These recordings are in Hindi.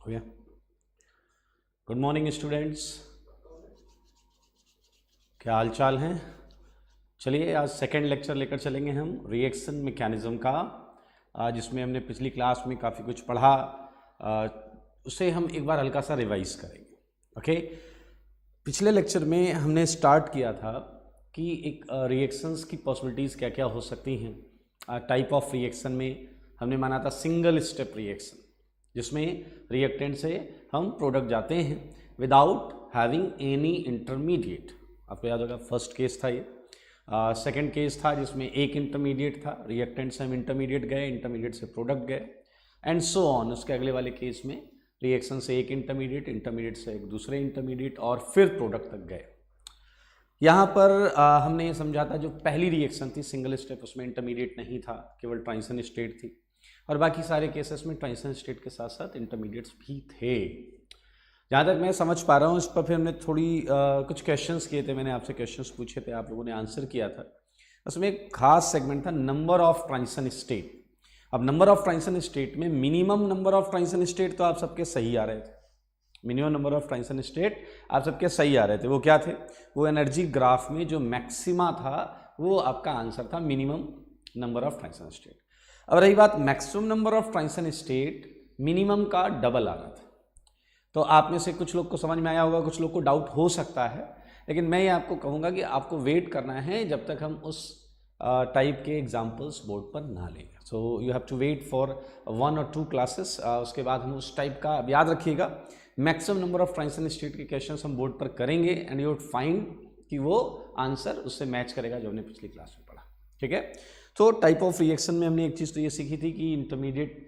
हो गया। गुड मॉर्निंग स्टूडेंट्स, क्या हाल चाल हैं। चलिए आज सेकेंड लेक्चर लेकर चलेंगे हम रिएक्शन मैकेनिज्म का, जिसमें हमने पिछली क्लास में काफ़ी कुछ पढ़ा, उसे हम एक बार हल्का सा रिवाइज करेंगे। ओके, पिछले लेक्चर में हमने स्टार्ट किया था कि एक रिएक्शंस की पॉसिबिलिटीज़ क्या क्या हो सकती हैं। टाइप ऑफ रिएक्शन में हमने माना था सिंगल स्टेप रिएक्शन, जिसमें रिएक्टेंट से हम प्रोडक्ट जाते हैं विदाउट हैविंग एनी इंटरमीडिएट। आपको याद होगा फर्स्ट केस था ये। सेकंड केस था जिसमें एक इंटरमीडिएट था, रिएक्टेंट से हम इंटरमीडिएट गए, इंटरमीडिएट से प्रोडक्ट गए, एंड सो ऑन। उसके अगले वाले केस में रिएक्शन से एक इंटरमीडिएट, इंटरमीडिएट से एक दूसरे इंटरमीडिएट और फिर प्रोडक्ट तक गए। यहाँ पर हमने ये समझा था जो पहली रिएक्शन थी सिंगल स्टेप, उसमें इंटरमीडिएट नहीं था, केवल ट्रांजिशन स्टेट थी, और बाकी सारे केसेस में ट्रांजिशन स्टेट के साथ साथ इंटरमीडिएट्स भी थे। जहाँ तक मैं समझ पा रहा हूँ, इस पर फिर हमने थोड़ी कुछ क्वेश्चंस किए थे, मैंने आपसे क्वेश्चंस पूछे थे, आप लोगों ने आंसर किया था। उसमें एक खास सेगमेंट था नंबर ऑफ ट्रांजिशन स्टेट। अब नंबर ऑफ ट्रांजिशन स्टेट में minimum number of transition state तो आप सबके सही आ रहे थे, minimum number of transition state आप सबके सही आ रहे थे। वो क्या थे? वो एनर्जी ग्राफ में जो मैक्सिमा था वो आपका आंसर था minimum number of transition state. अब रही बात maximum number of transition state, minimum का डबल आ रहा था। तो आप में से कुछ लोग को समझ में आया होगा, कुछ लोग को डाउट हो सकता है, लेकिन मैं ये आपको कहूँगा कि आपको वेट करना है जब तक हम उस टाइप के एग्जाम्पल्स बोर्ड पर ना लें। So you have to wait for 1 और 2 क्लासेस, उसके बाद हम उस टाइप का, अब याद रखिएगा maximum number of transition state के क्वेश्चंस हम बोर्ड पर करेंगे एंड यू वुड फाइंड कि वो आंसर उससे मैच करेगा जो हमने पिछली क्लास में पढ़ा। ठीक है, तो टाइप ऑफ रिएक्शन में हमने एक चीज़ तो ये सीखी थी कि इंटरमीडिएट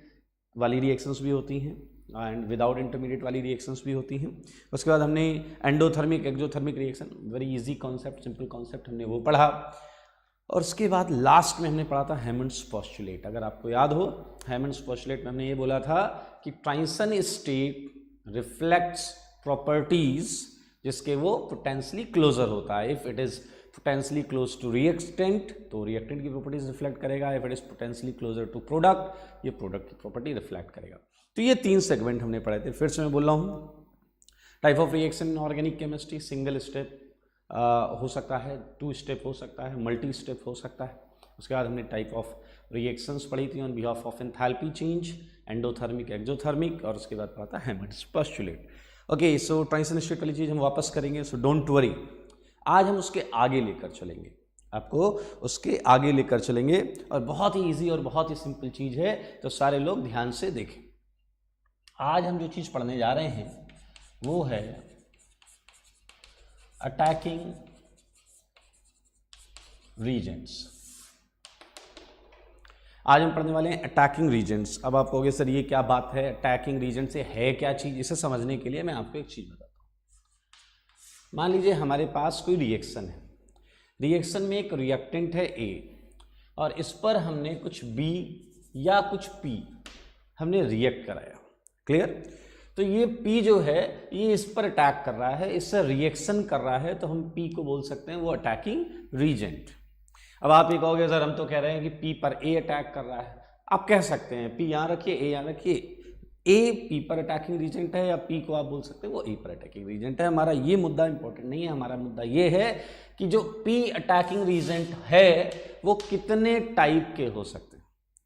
वाली रिएक्शंस भी होती हैं एंड विदाउट इंटरमीडिएट वाली रिएक्शंस भी होती हैं। उसके बाद हमने endothermic exothermic reaction, very easy concept, simple concept, हमने वो पढ़ा। और उसके बाद लास्ट में हमने पढ़ा था हैमंड्स पोस्टुलेट। अगर आपको याद हो, हैमंड्स पोस्टुलेट में हमने ये बोला था कि ट्रांजिशन स्टेट रिफ्लेक्ट्स प्रॉपर्टीज जिसके वो पोटेंशियली क्लोजर होता है। If it is potentially close to reactant तो रिएक्टेंट की प्रॉपर्टीज रिफ्लेक्ट करेगा, if it is potentially closer to product ये प्रोडक्ट की प्रॉपर्टी रिफ्लेक्ट करेगा। तो ये 3 सेगमेंट हमने पढ़े थे। फिर से मैं बोल रहा हूँ, type of reaction in organic chemistry, single step हो सकता है, 2 स्टेप हो सकता है, मल्टी स्टेप हो सकता है। उसके बाद हमने टाइप ऑफ रिएक्शंस पढ़ी थी on behalf of enthalpy change, endothermic exothermic, और उसके बाद पढ़ा था हैमंड्स पोस्टुलेट। ओके, सो ट्रांजिशन स्टेट वाली चीज़ हम वापस करेंगे, सो डोंट वरी। आज हम उसके आगे लेकर चलेंगे, आपको उसके आगे लेकर चलेंगे, और बहुत ही ईजी और बहुत ही सिंपल चीज़ है, तो सारे लोग ध्यान से देखें। आज हम जो चीज़ पढ़ने जा रहे हैं वो है अटैकिंग रीजेंट्स। आज हम पढ़ने वाले हैं अटैकिंग रीजेंट्स। अब आप कहोगे सर ये क्या बात है, अटैकिंग रीजेंट से है क्या चीज़? इसे समझने के लिए मैं आपको एक चीज़ बताता हूँ। मान लीजिए हमारे पास कोई रिएक्शन है, रिएक्शन में एक रिएक्टेंट है A, और इस पर हमने कुछ B या कुछ P हमने रिएक्ट कराया। क्लियर? तो ये P जो है ये इस पर अटैक कर रहा है, इससे रिएक्शन कर रहा है, तो हम P को बोल सकते हैं वो अटैकिंग रीजेंट। अब आप ये कहोगे सर हम तो कह रहे हैं कि P पर A अटैक कर रहा है। आप कह सकते हैं P यहाँ रखिए, A यहाँ रखिए, A P पर अटैकिंग रीजेंट है, या P को आप बोल सकते हैं वो A पर अटैकिंग रीजेंट है। हमारा ये मुद्दा इंपॉर्टेंट नहीं है, हमारा मुद्दा ये है कि जो P अटैकिंग रीजेंट है वो कितने टाइप के हो सकते हैं।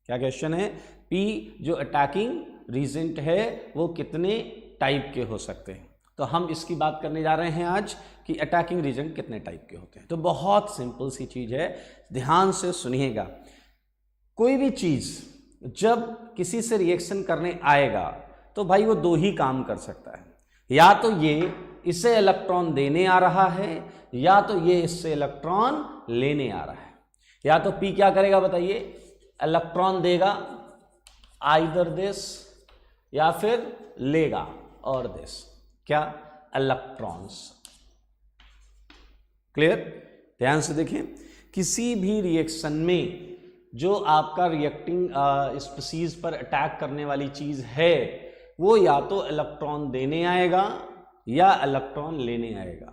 क्या क्वेश्चन है? P जो अटैकिंग रीजेंट है वो कितने टाइप के हो सकते हैं। तो हम इसकी बात करने जा रहे हैं आज कि अटैकिंग रीजेंट कितने टाइप के होते हैं। तो बहुत सिंपल सी चीज़ है, ध्यान से सुनिएगा। कोई भी चीज़ जब किसी से रिएक्शन करने आएगा तो भाई वो 2 ही काम कर सकता है, या तो ये इसे इलेक्ट्रॉन देने आ रहा है, या तो ये इससे इलेक्ट्रॉन लेने आ रहा है। या तो P क्या करेगा बताइए? इलेक्ट्रॉन देगा, आइदर दिस, या फिर लेगा और दिस, क्या? इलेक्ट्रॉन्स। क्लियर? ध्यान से देखें, किसी भी रिएक्शन में जो आपका रिएक्टिंग स्पीसीज पर अटैक करने वाली चीज है वो या तो इलेक्ट्रॉन देने आएगा या इलेक्ट्रॉन लेने आएगा।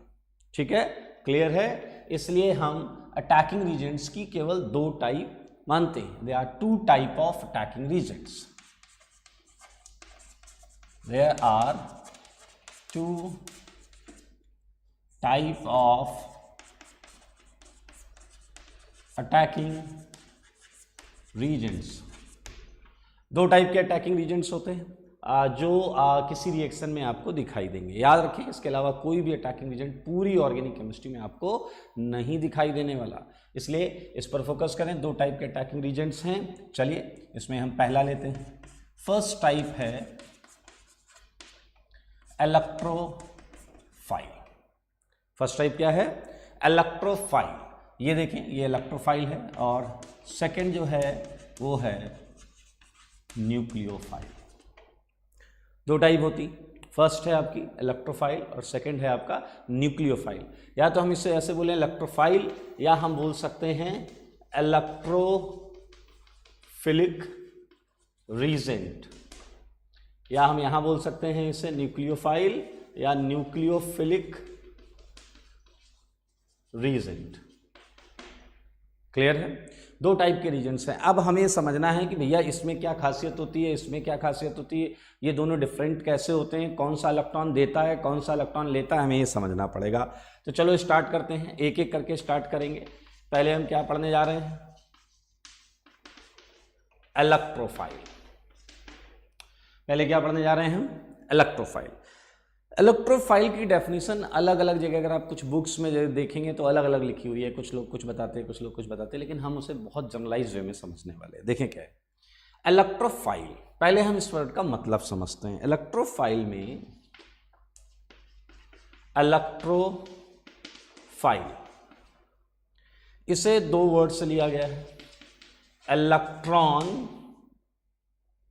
ठीक है, क्लियर है? इसलिए हम अटैकिंग रीजेंट्स की केवल 2 टाइप मानते हैं। They are 2 type of attacking reagents. There are two type of attacking reagents. दो टाइप के अटैकिंग रीजेंट्स होते हैं जो किसी रिएक्शन में आपको दिखाई देंगे। याद रखें, इसके अलावा कोई भी अटैकिंग एजेंट पूरी ऑर्गेनिक केमिस्ट्री में आपको नहीं दिखाई देने वाला, इसलिए इस पर फोकस करें। दो टाइप के अटैकिंग रीजेंट्स हैं। चलिए इसमें हम पहला लेते हैं। फर्स्ट टाइप है इलेक्ट्रोफाइल। फर्स्ट टाइप क्या है? इलेक्ट्रोफाइल। ये देखें, ये इलेक्ट्रोफाइल है। और सेकंड जो है वो है न्यूक्लियोफाइल। दो टाइप होती, फर्स्ट है आपकी इलेक्ट्रोफाइल और सेकंड है आपका न्यूक्लियोफाइल। या तो हम इसे ऐसे बोलें इलेक्ट्रोफाइल, या हम बोल सकते हैं इलेक्ट्रोफिलिक रीजेंट, या हम यहां बोल सकते हैं इसे न्यूक्लियोफाइल या न्यूक्लियोफिलिक रीजेंट। क्लियर है? दो टाइप के रीजेंट्स हैं। अब हमें समझना है कि भैया इसमें क्या खासियत होती है, इसमें क्या खासियत होती है, ये दोनों डिफरेंट कैसे होते हैं, कौन सा इलेक्ट्रॉन देता है, कौन सा इलेक्ट्रॉन लेता है, हमें ये समझना पड़ेगा। तो चलो स्टार्ट करते हैं, एक एक करके स्टार्ट करेंगे। पहले हम क्या पढ़ने जा रहे हैं? इलेक्ट्रोफाइल। पहले क्या पढ़ने जा रहे हैं हम? इलेक्ट्रोफाइल। इलेक्ट्रोफाइल की डेफिनेशन अलग अलग जगह अगर आप कुछ बुक्स में देखेंगे तो अलग अलग लिखी हुई है। कुछ लोग कुछ बताते हैं, कुछ लोग कुछ बताते हैं, लेकिन हम उसे बहुत जनरलाइज वे में समझने वाले हैं। देखें क्या है इलेक्ट्रोफाइल। पहले हम इस वर्ड का मतलब समझते हैं। इलेक्ट्रोफाइल में इलेक्ट्रोफाइल इसे दो वर्ड से लिया गया है। Electron,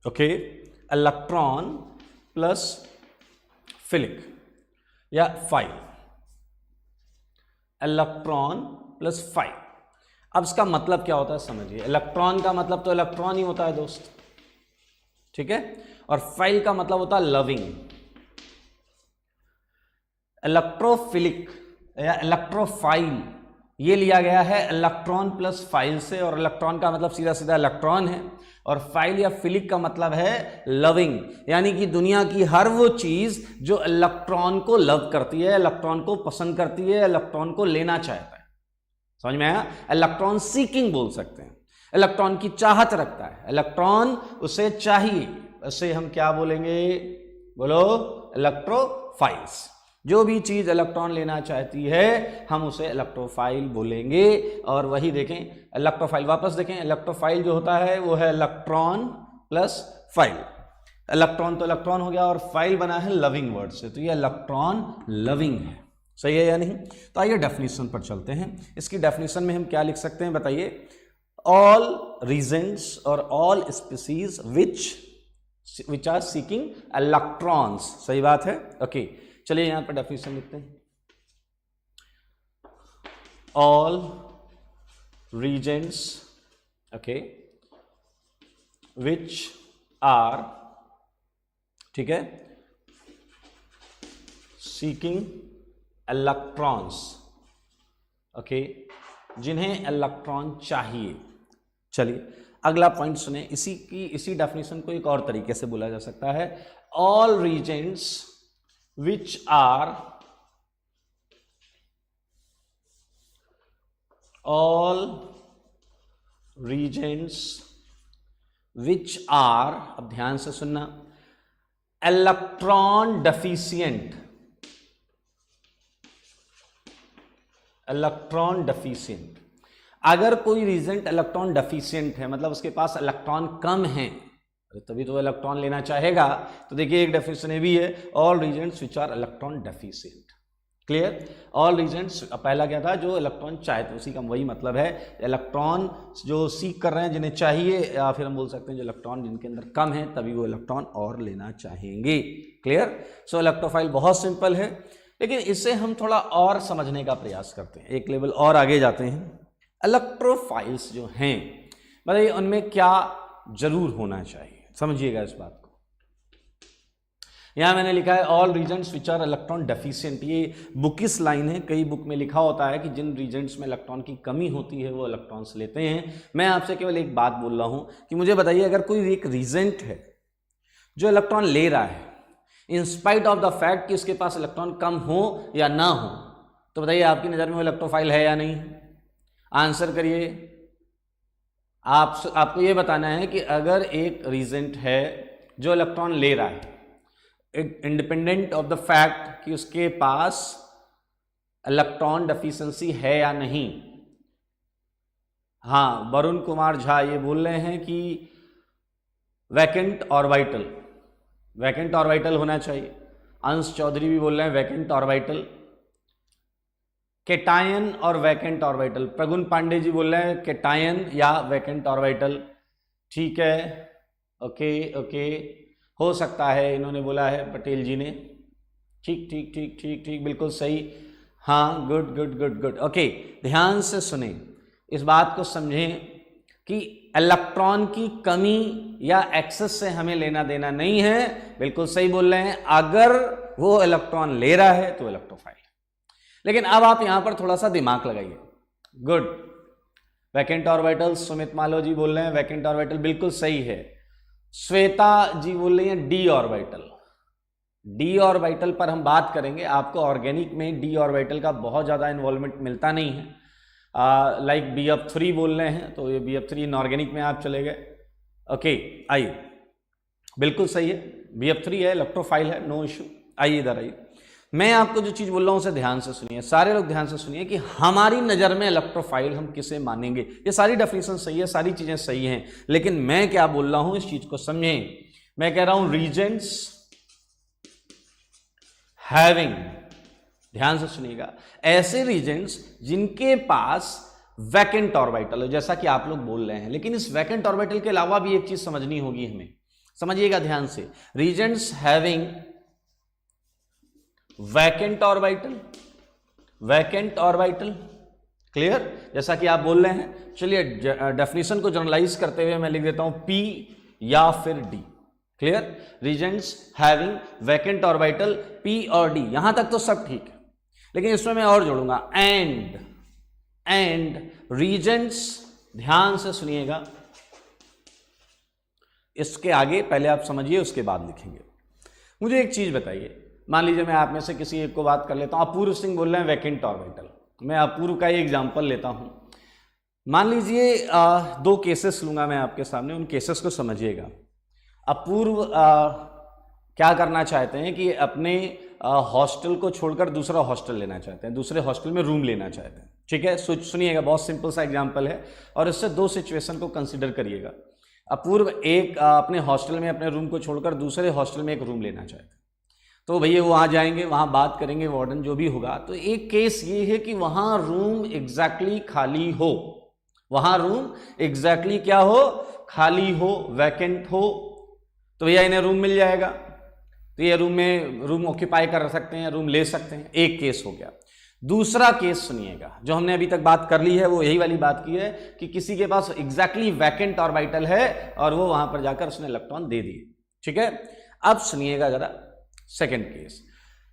okay, electron plus philic या फाइल, इलेक्ट्रॉन प्लस फाइल। अब इसका मतलब क्या होता है समझिए। इलेक्ट्रॉन का मतलब तो इलेक्ट्रॉन ही होता है दोस्त, ठीक है, और फाइल का मतलब होता है लविंग। इलेक्ट्रोफिलिक या इलेक्ट्रोफाइल ये लिया गया है इलेक्ट्रॉन प्लस फाइल से, और इलेक्ट्रॉन का मतलब सीधा सीधा इलेक्ट्रॉन है, और फाइल या फिलिक का मतलब है लविंग, यानी कि दुनिया की हर वो चीज जो इलेक्ट्रॉन को लव करती है, इलेक्ट्रॉन को पसंद करती है, इलेक्ट्रॉन को लेना चाहता है। समझ में आया? इलेक्ट्रॉन सीकिंग बोल सकते हैं, इलेक्ट्रॉन की चाहत रखता है, इलेक्ट्रॉन उसे चाहिए, उसे हम क्या बोलेंगे? बोलो, इलेक्ट्रोफाइल्स। जो भी चीज इलेक्ट्रॉन लेना चाहती है हम उसे इलेक्ट्रोफाइल बोलेंगे। और वही देखें इलेक्ट्रोफाइल, वापस देखें, इलेक्ट्रोफाइल जो होता है वो है इलेक्ट्रॉन प्लस फाइल। इलेक्ट्रॉन तो इलेक्ट्रॉन हो गया और फाइल बना है लविंग वर्ड से, तो ये इलेक्ट्रॉन लविंग है। सही है या नहीं? तो आइए डेफिनेशन पर चलते हैं। इसकी डेफिनेशन में हम क्या लिख सकते हैं बताइए? ऑल रीजेंट्स और all species which are seeking electrons. सही बात है, ओके। चलिए यहां पर डेफिनेशन लिखते हैं। All reagents, okay, which are, ठीक है, सीकिंग इलेक्ट्रॉन्स, ओके, जिन्हें इलेक्ट्रॉन चाहिए। चलिए अगला पॉइंट सुने। इसी डेफिनेशन को एक और तरीके से बोला जा सकता है। All Regents which are all regions which are, अब ध्यान से सुनना, इलेक्ट्रॉन डेफिशिएंट, इलेक्ट्रॉन डेफिशिएंट। अगर कोई रीजेंट इलेक्ट्रॉन डेफिशिएंट है, मतलब उसके पास इलेक्ट्रॉन कम है, तभी तो इलेक्ट्रॉन लेना चाहेगा। तो देखिए एक डेफिनेशन ये भी है, all reagents which are electron deficient. Clear? All reagents, पहला क्या था? जो इलेक्ट्रॉन चाहते, उसी का वही मतलब है, इलेक्ट्रॉन जो सीख कर रहे हैं, जिन्हें चाहिए, या फिर हम बोल सकते हैं जो इलेक्ट्रॉन जिनके अंदर कम है, तभी वो इलेक्ट्रॉन और लेना चाहेंगे। क्लियर? सो इलेक्ट्रोफाइल बहुत सिंपल है, लेकिन इसे हम थोड़ा और समझने का प्रयास करते हैं, एक लेवल और आगे जाते हैं। इलेक्ट्रोफाइल्स जो हैं, बताइए उनमें क्या जरूर होना चाहिए? समझिएगा इस बात को। यहां मैंने लिखा है all reagents which are electron deficient. ये बुकिस लाइन है, कई बुक में लिखा होता है कि जिन रीजेंट्स में इलेक्ट्रॉन की कमी होती है वो इलेक्ट्रॉन्स लेते हैं। मैं आपसे केवल एक बात बोल रहा हूं कि मुझे बताइए, अगर कोई एक रीजेंट है जो इलेक्ट्रॉन ले रहा है, in spite of the fact कि उसके पास इलेक्ट्रॉन कम हो या ना हो। तो बताइए आपकी नज़र में वो इलेक्ट्रोफाइल है या नहीं? आंसर करिए। आपको ये बताना है कि अगर एक रीजेंट है जो इलेक्ट्रॉन ले रहा है, इंडिपेंडेंट ऑफ द फैक्ट कि उसके पास इलेक्ट्रॉन डेफिशिएंसी है या नहीं। हाँ, वरुण कुमार झा ये बोल रहे हैं कि वैकेंट ऑर्बिटल, वैकेंट ऑर्बिटल होना चाहिए। अंश चौधरी भी बोल रहे हैं वैकेंट ऑर्बिटल। केटायन और वैकेंट ऑर्बिटल, प्रगुन पांडे जी बोल रहे हैं केटायन या वैकेंट ऑर्बिटल। ठीक है, ओके ओके, हो सकता है, इन्होंने बोला है पटेल जी ने। ठीक ठीक ठीक ठीक ठीक, बिल्कुल सही। हाँ, good good good good, okay. ध्यान से सुने, इस बात को समझें कि इलेक्ट्रॉन की कमी या एक्सेस से हमें लेना देना नहीं है। बिल्कुल सही बोल रहे हैं, अगर वो इलेक्ट्रॉन ले रहा है तो इलेक्ट्रोफाइल। लेकिन अब आप यहां पर थोड़ा सा दिमाग लगाइए। गुड, वैकेंट ऑर्बिटल, सुमित मालो जी बोल रहे हैं वैकेंट ऑर्बिटल, बिल्कुल सही है। श्वेता जी बोल रही हैं डी ऑर्बिटल। डी ऑर्बिटल पर हम बात करेंगे। आपको ऑर्गेनिक में डी ऑर्बिटल का बहुत ज़्यादा इन्वॉल्वमेंट मिलता नहीं है। लाइक BF3 बोल रहे हैं, तो ये BF3 इनऑर्गेनिक में आप चले गए। ओके, आइए, बिल्कुल सही है, BF3 है, इलेक्ट्रोफाइल है, नो इशू। आइए इधर आइए, मैं आपको जो चीज़ बोल रहा हूँ उसे ध्यान से सुनिए, सारे लोग ध्यान से सुनिए कि हमारी नज़र में इलेक्ट्रोफाइल हम किसे मानेंगे। ये सारी डेफिनेशन सही है, सारी चीज़ें सही हैं, लेकिन मैं क्या बोल रहा हूँ इस चीज़ को समझें। मैं कह रहा हूँ रीजेंट्स हैविंग, ध्यान से सुनिएगा, ऐसे रीजेंट्स जिनके पास वैकेंट ऑर्बिटल हो, जैसा कि आप लोग बोल रहे हैं। लेकिन इस वैकेंट ऑर्बिटल के अलावा भी एक चीज समझनी होगी हमें, समझिएगा ध्यान से। Regents having vacant orbital, vacant orbital, clear, जैसा कि आप बोल रहे हैं। चलिए डेफिनेशन को जनरलाइज करते हुए मैं लिख देता हूं P या फिर D। Clear, Regents having vacant orbital P और D, यहां तक तो सब ठीक है। लेकिन इसमें मैं और जोड़ूंगा एंड रीजेंट्स, ध्यान से सुनिएगा, इसके आगे पहले आप समझिए उसके बाद लिखेंगे। मुझे एक चीज बताइए, मान लीजिए मैं आप में से किसी एक को बात कर लेता हूं। अपूर्व सिंह बोल रहे हैं वैकेंट ऑर्बिटल। मैं अपूर्व का ही एग्जांपल लेता हूं। मान लीजिए 2 केसेस लूंगा मैं आपके सामने, उन केसेस को समझिएगा। अपूर्व क्या करना चाहते हैं कि अपने हॉस्टल को छोड़कर दूसरा हॉस्टल लेना चाहते हैं, दूसरे हॉस्टल में रूम लेना चाहते हैं। ठीक है, सुनिएगा, बहुत सिंपल सा एग्जांपल है और इससे 2 सिचुएशन को कंसीडर करिएगा। अपूर्व एक अपने हॉस्टल में अपने रूम को छोड़कर दूसरे हॉस्टल में एक रूम लेना चाहते हैं। तो भैया वो वहाँ जाएंगे, वहाँ बात करेंगे, वार्डन जो भी होगा। तो एक केस ये है कि वहाँ रूम एग्जैक्टली खाली हो, वहाँ रूम एग्जैक्टली क्या हो, खाली हो, वैकेंट हो, तो भैया इन्हें रूम मिल जाएगा। तो ये रूम ऑक्यूपाई कर सकते हैं, रूम ले सकते हैं। एक केस हो गया। दूसरा केस सुनिएगा, जो हमने अभी तक बात कर ली है वो यही वाली बात की है कि किसी के पास एग्जैक्टली वैकेंट ऑर्बिटल है और वो वहां पर जाकर उसने इलेक्ट्रॉन दे दिए। ठीक है, अब सुनिएगा जरा सेकंड केस।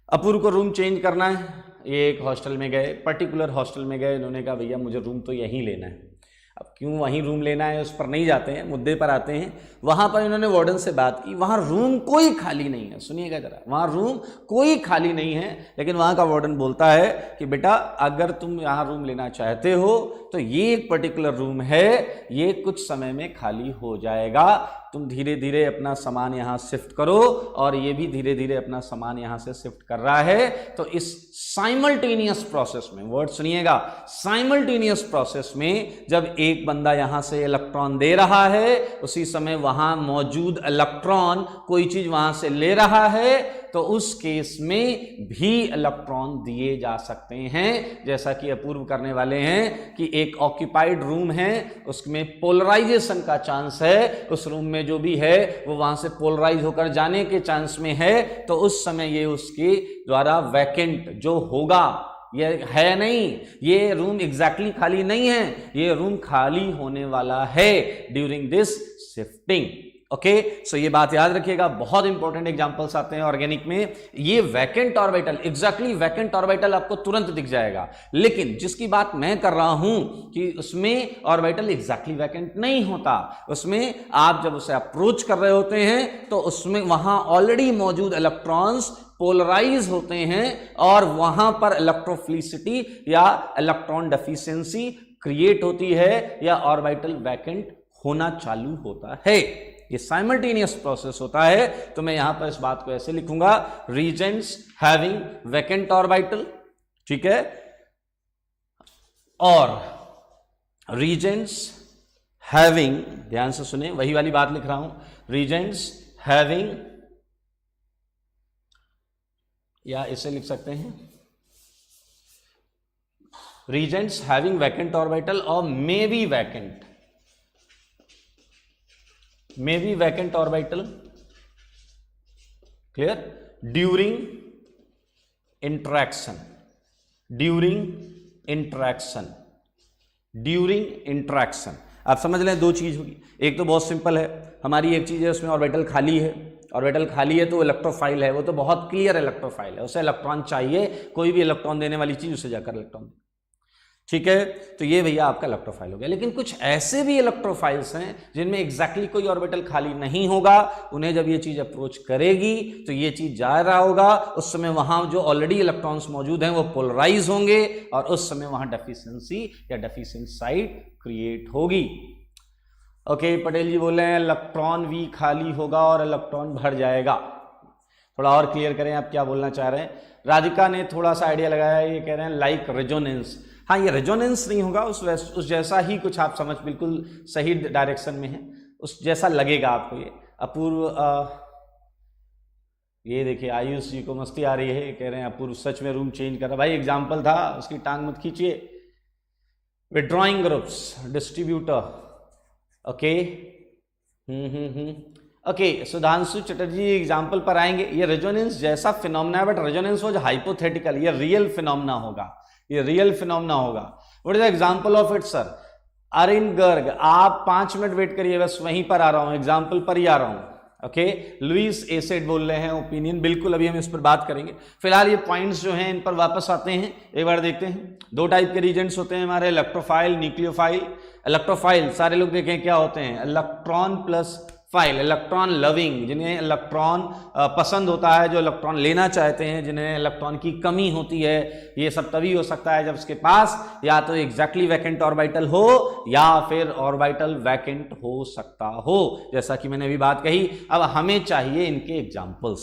अपूर्व को रूम चेंज करना है, ये एक हॉस्टल में गए, पर्टिकुलर हॉस्टल में गए, इन्होंने कहा भैया मुझे रूम तो यहीं लेना है। अब क्यों वहीं रूम लेना है उस पर नहीं जाते हैं, मुद्दे पर आते हैं। वहां पर इन्होंने वार्डन से बात की, वहां रूम कोई खाली नहीं है। सुनिएगा जरा, वहां रूम कोई खाली नहीं है, लेकिन वहां का वार्डन बोलता है कि बेटा अगर तुम यहाँ रूम लेना चाहते हो तो ये एक पर्टिकुलर रूम है, ये कुछ समय में खाली हो जाएगा, तुम धीरे धीरे अपना सामान यहाँ शिफ्ट करो। और ये भी धीरे धीरे अपना सामान यहाँ से शिफ्ट कर रहा है। तो इस साइमल्टेनियस प्रोसेस में, वर्ड सुनिएगा, साइमल्टेनियस प्रोसेस में जब एक बंदा यहाँ से इलेक्ट्रॉन दे रहा है, उसी समय वहां मौजूद इलेक्ट्रॉन कोई चीज वहां से ले रहा है, तो उस केस में भी इलेक्ट्रॉन दिए जा सकते हैं। जैसा कि अपूर्व करने वाले हैं कि एक ऑक्यूपाइड रूम है, उसमें पोलराइजेशन का चांस है, उस रूम में जो भी है वो वहां से पोलराइज होकर जाने के चांस में है, तो उस समय ये उसके द्वारा वैकेंट जो होगा, ये है नहीं, ये रूम एग्जैक्टली खाली नहीं है, ये रूम खाली होने वाला है ड्यूरिंग दिस शिफ्टिंग। ओके, सो ये बात याद रखिएगा, बहुत इंपॉर्टेंट एग्जांपल्स आते हैं ऑर्गेनिक में। ये vacant orbital, exactly vacant orbital आपको तुरंत दिख जाएगा, लेकिन जिसकी बात मैं कर रहा हूं कि उसमें ऑर्बिटल एग्जैक्टली वैकेंट नहीं होता, उसमें आप जब उसे अप्रोच कर रहे होते हैं तो उसमें वहां ऑलरेडी मौजूद इलेक्ट्रॉन्स पोलराइज होते हैं और वहां पर इलेक्ट्रोफिलिसिटी या इलेक्ट्रॉन डेफिशिएंसी क्रिएट होती है या ऑर्बिटल वैकेंट होना चालू होता है। ये साइमल्टेनियस प्रोसेस होता है। तो मैं यहां पर इस बात को ऐसे लिखूंगा, रीजन्स हैविंग वैकेंट ऑर्बिटल, ठीक है, और रीजन्स हैविंग, ध्यान से सुने, वही वाली बात लिख रहा हूं, रीजन्स हैविंग, या इसे लिख सकते हैं रीजन्स हैविंग वैकेंट ऑर्बिटल और may be vacant orbital, clear, during interaction. आप समझ लें दो चीज होगी, एक तो बहुत सिंपल है, हमारी एक चीज है उसमें ऑर्बिटल खाली है, ऑर्बिटल खाली है तो इलेक्ट्रोफाइल है, वो तो बहुत क्लियर इलेक्ट्रोफाइल है, उसे इलेक्ट्रॉन चाहिए, कोई भी इलेक्ट्रॉन देने वाली चीज उसे जाकर इलेक्ट्रॉन, ठीक है। तो ये भैया आपका इलेक्ट्रोफाइल हो गया। लेकिन कुछ ऐसे भी इलेक्ट्रोफाइल्स हैं जिनमें एग्जैक्टली कोई ऑर्बिटल खाली नहीं होगा, उन्हें जब ये चीज अप्रोच करेगी तो ये चीज जा रहा होगा, उस समय वहां जो ऑलरेडी इलेक्ट्रॉन्स मौजूद हैं वो पोलराइज होंगे और उस समय वहां डेफिशिएंसी या डेफिशिएंट साइड क्रिएट होगी। ओके, पटेल जी बोल रहे हैं इलेक्ट्रॉन वी खाली होगा और इलेक्ट्रॉन भर जाएगा, थोड़ा और क्लियर करें आप क्या बोलना चाह रहे हैं। राधिका ने थोड़ा सा आइडिया लगाया, ये कह रहे हैं लाइक रेजोनेंस। हाँ, ये रेजोनेंस नहीं होगा, उस जैसा ही कुछ आप समझ, बिल्कुल सही डायरेक्शन में है, उस जैसा लगेगा आपको। ये अपूर्व, ये देखिए आयुष जी को मस्ती आ रही है, कह रहे हैं अपूर्व सच में रूम चेंज कर रहा। भाई एग्जाम्पल था, उसकी टांग मत खींचिए। Withdrawing groups, distributor, okay, okay, Sudhanshu Chatterjee example पर आएंगे। ये रेजोनेंस जैसा फिनोमेना है, बट रेजोनेंस वाज हाइपोथेटिकल, ये रियल फिनोमेना होगा, ये रियल फिनोमेना होगा। What is the example of it sir? Arin Garg, आप 5 मिनट वेट करिए, बस वहीं पर आ रहा हूं, एग्जांपल पर ही आ रहा हूं। ओके, लुइस एसेड बोल रहे हैं ओपिनियन, बिल्कुल अभी हम इस पर बात करेंगे। फिलहाल ये पॉइंट्स जो हैं इन पर वापस आते हैं, एक बार देखते हैं। 2 टाइप के रीजेंट्स होते हैं हमारे, इलेक्ट्रोफाइल, न्यूक्लियोफाइल। इलेक्ट्रोफाइल सारे लोग देखें क्या होते हैं, electron plus file, electron loving, जिन्हें इलेक्ट्रॉन पसंद होता है, जो इलेक्ट्रॉन लेना चाहते हैं, जिन्हें इलेक्ट्रॉन की कमी होती है। ये सब तभी हो सकता है जब उसके पास या तो एग्जैक्टली वैकेंट ऑर्बिटल हो या फिर ऑर्बिटल वैकेंट हो सकता हो, जैसा कि मैंने अभी बात कही। अब हमें चाहिए इनके एग्जाम्पल्स,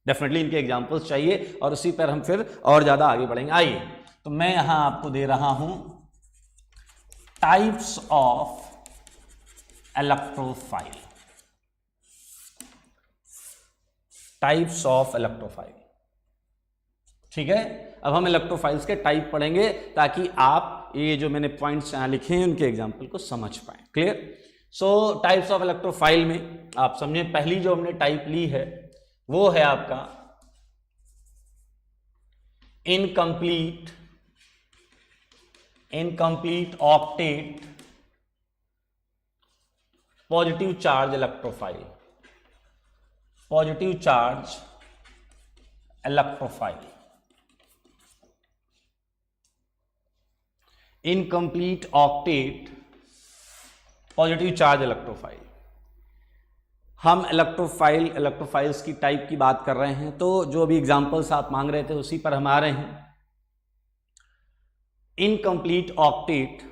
डेफिनेटली इनके एग्जाम्पल्स चाहिए और उसी पर हम फिर और ज्यादा आगे बढ़ेंगे। आइए, तो मैं यहां आपको दे रहा हूं types of electrophile, types of electrophile, ठीक है। अब हम इलेक्ट्रोफाइल्स के टाइप पढ़ेंगे ताकि आप ये जो मैंने पॉइंट्स यहां लिखे हैं उनके एग्जांपल को समझ पाएं, clear. So types of electrophile में आप समझे, पहली जो हमने टाइप ली है वो है आपका incomplete octet positive charge electrophile, positive charge electrophile, incomplete octet positive charge electrophile. हम इलेक्ट्रोफाइल्स की टाइप की बात कर रहे हैं, तो जो अभी एग्जांपल्स आप मांग रहे थे उसी पर हम आ रहे हैं। Incomplete octet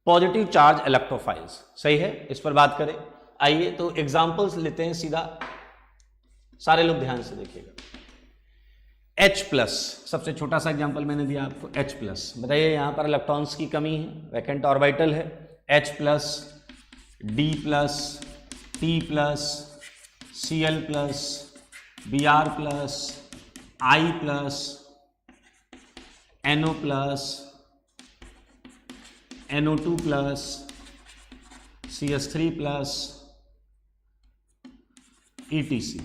positive charge electrophiles, सही है, इस पर बात करें। आइए तो एग्जांपल्स लेते हैं सीधा, सारे लोग ध्यान से देखिएगा। H+, सबसे छोटा सा एग्जांपल मैंने दिया आपको, H+। बताइए यहां पर इलेक्ट्रॉन्स की कमी है, वैकेंट ऑर्बिटल है, H+, D+, P+, Cl+, Br+, I+, NO+, NO2+, CH3+, ETC।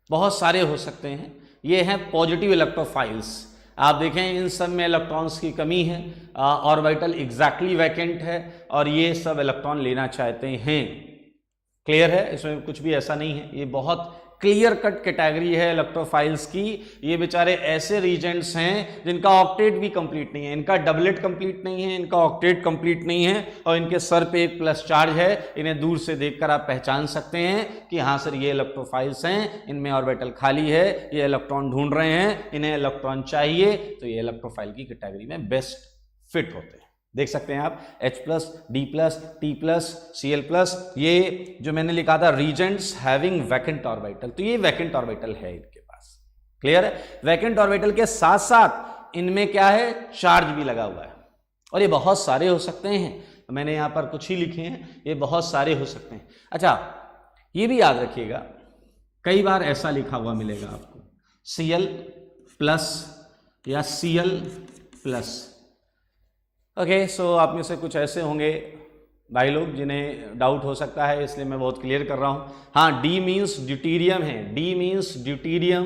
बहुत सारे हो सकते हैं, ये हैं पॉजिटिव इलेक्ट्रोफाइल्स। आप देखें इन सब में इलेक्ट्रॉन्स की कमी है, ऑर्बिटल एग्जैक्टली वैकेंट है और ये सब इलेक्ट्रॉन लेना चाहते हैं। क्लियर है, इसमें कुछ भी ऐसा नहीं है, ये बहुत क्लियर कट कैटेगरी है इलेक्ट्रोफाइल्स की। ये बेचारे ऐसे रीजेंट्स हैं जिनका ऑक्टेट भी कंप्लीट नहीं है, इनका डबलेट कंप्लीट नहीं है, इनका ऑक्टेट कंप्लीट नहीं है और इनके सर पे एक प्लस चार्ज है। इन्हें दूर से देखकर आप पहचान सकते हैं कि हाँ सर ये इलेक्ट्रोफाइल्स हैं, इनमें ऑर्बिटल खाली है, ये इलेक्ट्रॉन ढूंढ रहे हैं, इन्हें इलेक्ट्रॉन चाहिए, तो ये इलेक्ट्रोफाइल की कैटेगरी में बेस्ट फिट होते हैं। देख सकते हैं आप H+, D+, T+, Cl+, ये जो मैंने लिखा था रीजेंट्स हैविंग वैकेंट ऑर्बिटल, तो ये वैकेंट ऑर्बिटल है इनके पास। क्लियर है, वैकेंट ऑर्बिटल के साथ साथ इनमें क्या है, चार्ज भी लगा हुआ है और ये बहुत सारे हो सकते हैं, मैंने यहां पर कुछ ही लिखे हैं, ये बहुत सारे हो सकते हैं। अच्छा ये भी याद रखिएगा, कई बार ऐसा लिखा हुआ मिलेगा आपको Cl+ या Cl+। ओके, सो आप में से कुछ ऐसे होंगे भाई लोग जिन्हें डाउट हो सकता है, इसलिए मैं बहुत क्लियर कर रहा हूँ। हाँ, D मीन्स ड्यूटीरियम है, D means deuterium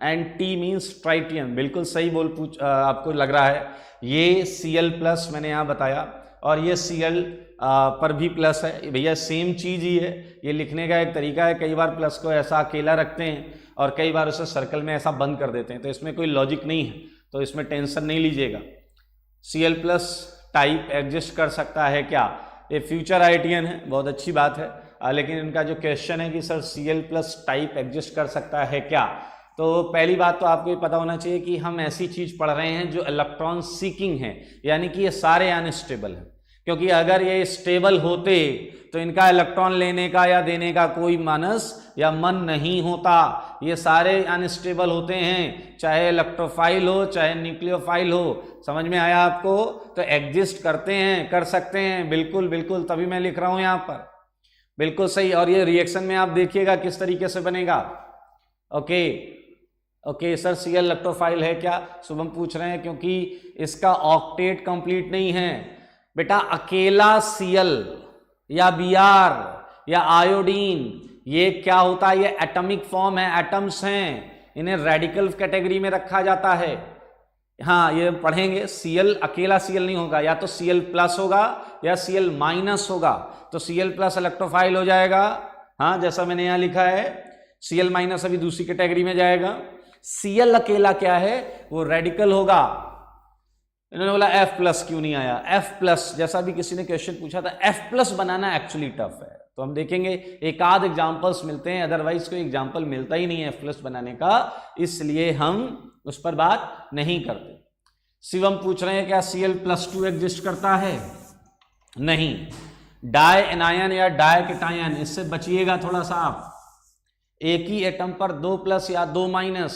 and T means tritium, बिल्कुल सही आपको लग रहा है। ये Cl+ मैंने यहाँ बताया और ये Cl पर भी प्लस है, भैया सेम चीज़ ही है, ये लिखने का एक तरीका है। कई बार प्लस को ऐसा अकेला रखते हैं और कई बार उसे सर्कल में ऐसा बंद कर देते हैं, तो इसमें कोई लॉजिक नहीं है, तो इसमें टेंशन नहीं लीजिएगा। Cl+ टाइप एग्जिस्ट कर सकता है क्या, ये फ्यूचर आईटीएन है, बहुत अच्छी बात है, लेकिन इनका जो क्वेश्चन है कि सर Cl+ टाइप एग्जिस्ट कर सकता है क्या, तो पहली बात तो आपको ये पता होना चाहिए कि हम ऐसी चीज पढ़ रहे हैं जो इलेक्ट्रॉन सीकिंग है, यानी कि ये सारे अनस्टेबल हैं, क्योंकि अगर ये स्टेबल होते तो इनका इलेक्ट्रॉन लेने का या देने का कोई मानस या मन नहीं होता। ये सारे अनस्टेबल होते हैं, चाहे इलेक्ट्रोफाइल हो चाहे न्यूक्लियोफाइल हो। समझ में आया आपको? तो एग्जिस्ट करते हैं, कर सकते हैं, बिल्कुल बिल्कुल, तभी मैं लिख रहा हूं यहां पर, बिल्कुल सही। और ये रिएक्शन में आप देखिएगा किस तरीके से बनेगा। Okay okay sir, Cl electrophile है क्या, शुभम पूछ रहे हैं, क्योंकि इसका ऑक्टेट कंप्लीट नहीं है बेटा। अकेला Cl या Br या आयोडीन, ये क्या होता है, ये एटॉमिक फॉर्म है, एटम्स हैं, इन्हें रेडिकल कैटेगरी में रखा जाता है। हाँ, ये पढ़ेंगे, Cl अकेला Cl नहीं होगा, या तो Cl+ होगा या Cl- होगा, तो Cl+ इलेक्ट्रोफाइल हो जाएगा। हाँ, जैसा मैंने यहां लिखा है, Cl- अभी दूसरी कैटेगरी में जाएगा। Cl अकेला क्या है, वो रेडिकल होगा। इन्होंने बोला F+ क्यों नहीं आया, F+, जैसा भी किसी ने क्वेश्चन पूछा था, F+ बनाना एक्चुअली टफ है, तो हम देखेंगे एक आध एग्जांपल्स मिलते हैं, अदरवाइज कोई एग्जांपल मिलता ही नहीं है F+ बनाने का, इसलिए हम उस पर बात नहीं करते। शिवम पूछ रहे हैं क्या Cl+2 एग्जिस्ट करता है? नहीं। डाई एनायन या डाई कैटायन, इससे बचिएगा थोड़ा सा आप। एक ही एटम पर 2+ या 2-,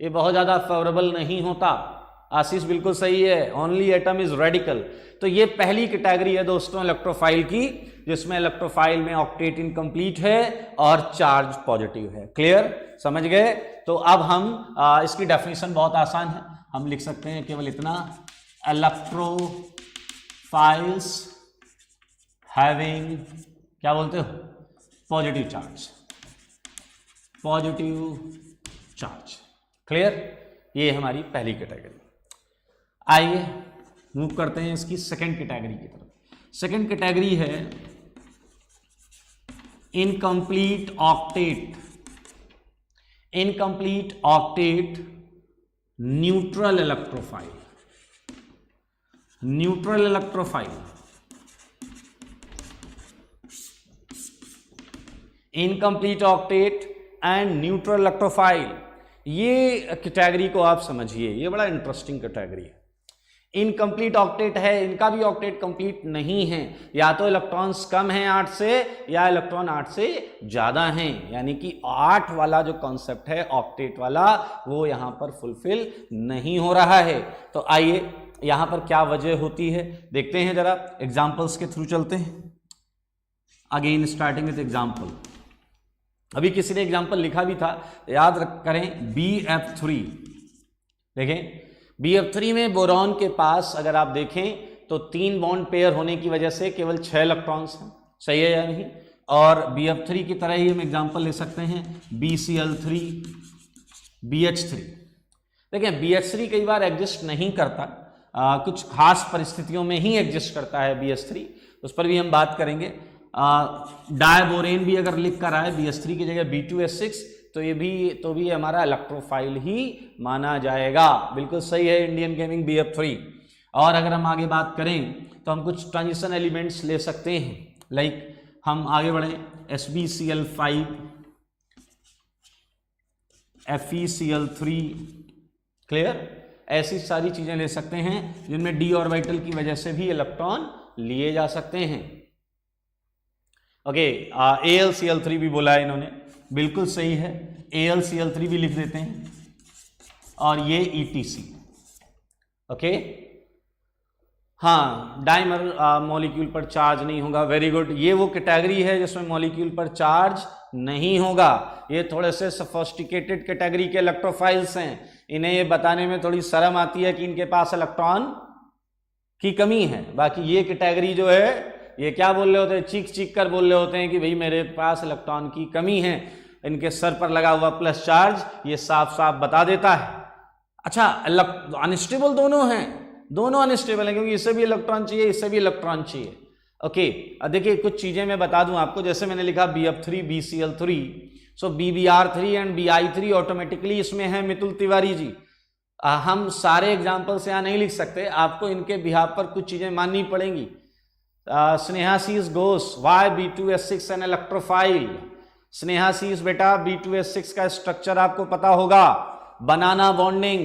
ये बहुत ज्यादा फेवरेबल नहीं होता। आशीष बिल्कुल सही है, ओनली एटम इज रेडिकल। तो ये पहली कैटेगरी है दोस्तों इलेक्ट्रोफाइल की, जिसमें इलेक्ट्रोफाइल में ऑक्टेट इनकम्प्लीट है और चार्ज पॉजिटिव है। क्लियर, समझ गए? तो अब हम इसकी डेफिनेशन बहुत आसान है, हम लिख सकते हैं केवल इतना, इलेक्ट्रोफाइल्स हैविंग, क्या बोलते हो, positive charge, positive charge. Clear, ये हमारी पहली कैटेगरी। आइए मूव करते हैं इसकी सेकंड कैटेगरी की तरफ। सेकंड कैटेगरी है incomplete octet, incomplete octet neutral electrophile, neutral electrophile, incomplete octet and neutral electrophile. ये कैटेगरी को आप समझिए, ये बड़ा इंटरेस्टिंग कैटेगरी है। इनकम्प्लीट ऑक्टेट है, इनका भी ऑक्टेट कंप्लीट नहीं है, या तो इलेक्ट्रॉन्स कम हैं 8 से या इलेक्ट्रॉन 8 से ज्यादा हैं, यानी कि 8 वाला जो कॉन्सेप्ट है ऑक्टेट वाला, वो यहां पर फुलफिल नहीं हो रहा है। तो आइए यहां पर क्या वजह होती है देखते हैं, जरा एग्जांपल्स के थ्रू चलते हैं। Again starting with example. अभी किसी ने एग्जांपल लिखा भी था, याद करें, BF3। देखें BF3 में बोरॉन के पास अगर आप देखें तो 3 बॉन्ड पेयर होने की वजह से केवल 6 इलेक्ट्रॉन्स हैं, सही है या नहीं? और BF3 की तरह ही हम एग्जांपल ले सकते हैं BCl3, BH3। देखिए BH3 कई बार एग्जिस्ट नहीं करता, कुछ खास परिस्थितियों में ही एग्जिस्ट करता है BH3, उस पर भी हम बात करेंगे। डायबोरेन भी अगर लिख कर आए BH3 की जगह B2H6 तो ये भी हमारा इलेक्ट्रोफाइल ही माना जाएगा। बिल्कुल सही है इंडियन गेमिंग BF3। और अगर हम आगे बात करें तो हम कुछ ट्रांजिशन एलिमेंट्स ले सकते हैं, लाइक हम आगे बढ़े SbCl5, FeCl3, क्लियर, ऐसी सारी चीजें ले सकते हैं जिनमें d ऑर्बिटल की वजह से भी इलेक्ट्रॉन लिए जा सकते हैं। ओके, AlCl3 भी बोला है इन्होंने, बिल्कुल सही है, AlCl3 भी लिख देते हैं, और ये ETC। ओके, हाँ, डाइमर मॉलिक्यूल पर चार्ज नहीं होगा, वेरी गुड। ये वो कैटेगरी है जिसमें मॉलिक्यूल पर चार्ज नहीं होगा। ये थोड़े से सोफिस्टिकेटेड कैटेगरी के इलेक्ट्रोफाइल्स हैं, इन्हें ये बताने में थोड़ी शर्म आती है कि इनके पास इलेक्ट्रॉन की कमी है। बाकी ये कैटेगरी जो है ये क्या बोल रहे होते हैं, चीख चीख कर बोल रहे होते हैं कि भाई मेरे पास इलेक्ट्रॉन की कमी है। इनके सर पर लगा हुआ प्लस चार्ज ये साफ साफ बता देता है। अच्छा, अनस्टेबल दोनों हैं, दोनों अनस्टेबल हैं, क्योंकि इससे भी इलेक्ट्रॉन चाहिए, इससे भी इलेक्ट्रॉन चाहिए। ओके, अब देखिए कुछ चीजें मैं बता दूं आपको, जैसे मैंने लिखा BF3 BCl3, so BBr3 and BI3 automatically इसमें है मितुल तिवारी जी। हम सारे एग्जाम्पल्स यहाँ नहीं लिख सकते, आपको इनके बिहाफ पर कुछ चीजें माननी पड़ेंगी। Sneha sees Ghosh, why B2H6 an electrophile. Sneha sees बेटा B2H6 का स्ट्रक्चर आपको पता होगा, बनाना बॉन्डिंग,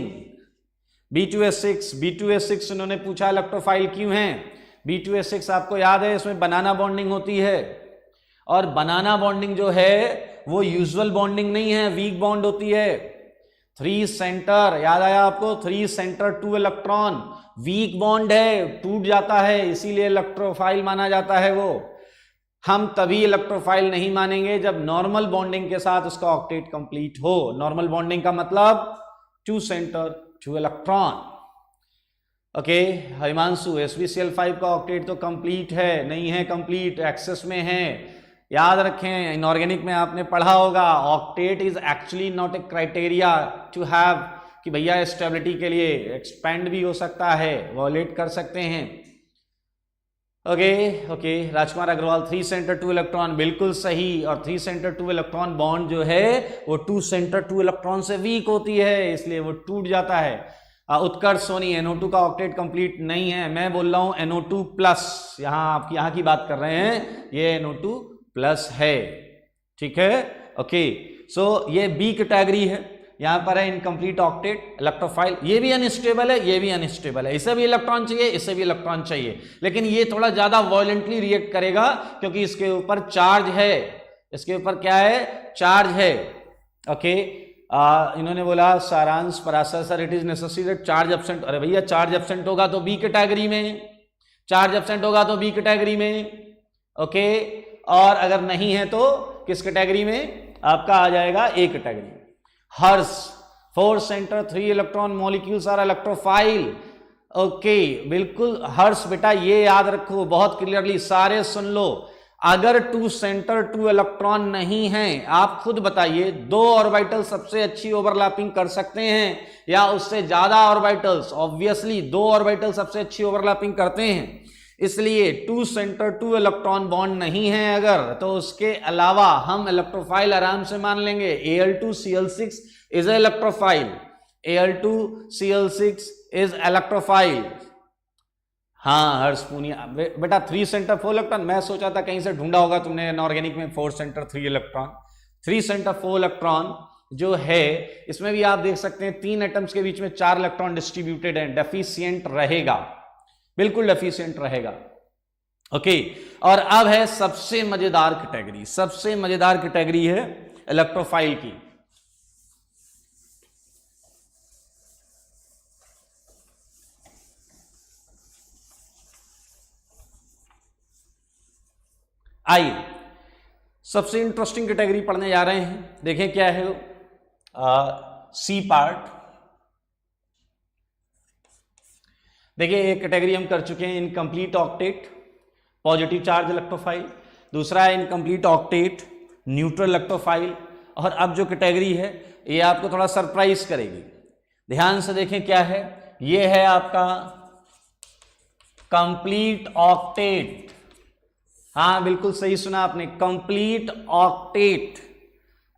B2H6 इन्होंने पूछा इलेक्ट्रोफाइल क्यों है। B2H6 आपको याद है इसमें बनाना बॉन्डिंग होती है, और बनाना बॉन्डिंग जो है वो यूजुअल बॉन्डिंग नहीं है, वीक बॉन्ड होती है। 3 सेंटर, याद आया आपको, 3 सेंटर 2 इलेक्ट्रॉन, वीक बॉन्ड है, टूट जाता है, इसीलिए इलेक्ट्रोफाइल माना जाता है वो। हम तभी इलेक्ट्रोफाइल नहीं मानेंगे जब नॉर्मल बॉन्डिंग के साथ उसका ऑक्टेट कंप्लीट हो। नॉर्मल बॉन्डिंग का मतलब 2 centre 2 electron. Okay, Himanshu SbCl5 का ऑक्टेट तो कंप्लीट है, नहीं है कंप्लीट, एक्सेस में है। याद रखें, इनऑर्गेनिक में आपने पढ़ा होगा, octet is actually not a criteria to have, कि भैया स्टेबिलिटी के लिए एक्सपेंड भी हो सकता है, वॉलेट कर सकते हैं। ओके, राजकुमार अग्रवाल 3 सेंटर 2 इलेक्ट्रॉन, बिल्कुल सही। और 3 सेंटर 2 इलेक्ट्रॉन बॉन्ड जो है वो 2 सेंटर 2 इलेक्ट्रॉन से वीक होती है, इसलिए वो टूट जाता है। उत्कर्ष सोनी, NO2 का ऑक्टेट कंप्लीट नहीं है, मैं बोल रहा हूं NO2 प्लस, यहाँ की बात कर रहे हैं, ये NO2 प्लस है, ठीक है। ओके, सो ये B कैटेगरी है, यहां पर है इनकम्प्लीट ऑक्टेट इलेक्ट्रोफाइल, ये भी अनस्टेबल है, ये भी अनस्टेबल है, इसे भी इलेक्ट्रॉन चाहिए, इसे भी इलेक्ट्रॉन चाहिए, लेकिन ये थोड़ा ज्यादा वायलेंटली रिएक्ट करेगा क्योंकि इसके ऊपर चार्ज है, इसके ऊपर क्या है, चार्ज है। ओके, इन्होंने बोला सारांश Parashar sir it is necessary that charge absent. अरे भैया चार्ज एब्सेंट होगा तो B कैटेगरी में, चार्ज एब्सेंट होगा तो B कैटेगरी में। ओके, और अगर नहीं है तो किस कैटेगरी में आपका आ जाएगा, A category. Harsh 4 center 3 electron molecules are electrophile. Okay, बिल्कुल हर्ष बेटा, ये याद रखो बहुत क्लियरली, सारे सुन लो। अगर 2 सेंटर 2 इलेक्ट्रॉन नहीं है, आप खुद बताइए 2 ऑर्बिटल सबसे अच्छी ओवरलैपिंग कर सकते हैं या उससे ज्यादा ऑर्बिटल्स? ऑब्वियसली 2 ऑर्बिटल सबसे अच्छी ओवरलैपिंग करते हैं, इसलिए 2 सेंटर 2 इलेक्ट्रॉन बॉन्ड नहीं है अगर, तो उसके अलावा हम इलेक्ट्रोफाइल आराम से मान लेंगे। Al2Cl6 is electrophile, Al2Cl6 is electrophile. हाँ हर्ष पूनिया बेटा 3 सेंटर 4 इलेक्ट्रॉन, मैं सोचा था कहीं से ढूंढा होगा तुमने इनऑर्गेनिक में 4 सेंटर 3 इलेक्ट्रॉन। 3 सेंटर 4 इलेक्ट्रॉन जो है इसमें भी आप देख सकते हैं 3 एटम्स के बीच में 4 इलेक्ट्रॉन डिस्ट्रीब्यूटेड है, डेफिशिएंट रहेगा, बिल्कुल डेफिशिएंट रहेगा। ओके, और अब है सबसे मजेदार कैटेगरी, सबसे मजेदार कैटेगरी है इलेक्ट्रोफाइल की। आइए सबसे इंटरेस्टिंग कैटेगरी पढ़ने जा रहे हैं, देखें क्या है सी पार्ट। देखिए एक कैटेगरी हम कर चुके हैं, incomplete octet positive charge electrophile, दूसरा है इनकम्प्लीट ऑक्टेट न्यूट्रल इलेक्ट्रोफाइल, और अब जो कैटेगरी है ये आपको थोड़ा सरप्राइज करेगी। ध्यान से देखें क्या है, ये है आपका कंप्लीट ऑक्टेट। हाँ बिल्कुल सही सुना आपने, complete octet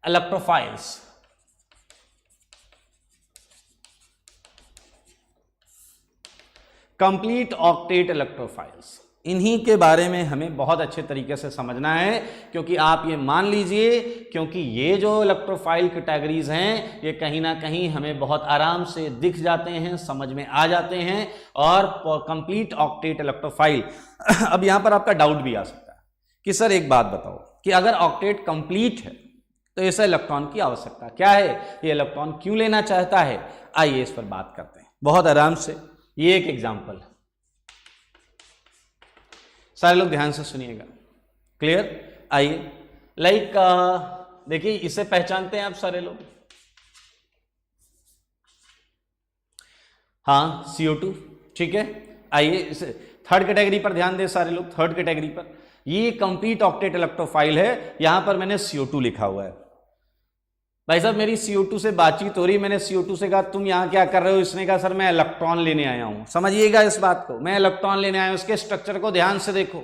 electrophiles. Complete octet electrophiles, इन्हीं के बारे में हमें बहुत अच्छे तरीके से समझना है, क्योंकि आप ये मान लीजिए, क्योंकि ये जो इलेक्ट्रोफाइल कैटेगरीज हैं ये कहीं ना कहीं हमें बहुत आराम से दिख जाते हैं, समझ में आ जाते हैं। और कंप्लीट ऑक्टेट इलेक्ट्रोफाइल अब यहां पर आपका डाउट भी आ सकता है कि सर एक बात बताओ कि अगर ऑक्टेट कंप्लीट है तो इसे इलेक्ट्रॉन की आवश्यकता क्या है, ये इलेक्ट्रॉन क्यों लेना चाहता है। आइए इस पर बात करते हैं बहुत आराम से। ये एक एग्जाम्पल है, सारे लोग ध्यान से सुनिएगा, क्लियर। आइए लाइक देखिए, इसे पहचानते हैं आप सारे लोग, हाँ CO2, ठीक है। आइए इसे थर्ड कैटेगरी पर ध्यान दें सारे लोग, थर्ड कैटेगरी पर। ये कंप्लीट ऑक्टेट इलेक्ट्रोफाइल है, यहां पर मैंने CO2 लिखा हुआ है। भाई साहब मेरी CO2 से बातचीत हो रही, मैंने CO2 से कहा तुम यहां क्या कर रहे हो, इसने कहा सर मैं इलेक्ट्रॉन लेने आया हूं। समझिएगा इस बात को, मैं इलेक्ट्रॉन लेने आया हूं। उसके स्ट्रक्चर को ध्यान से देखो,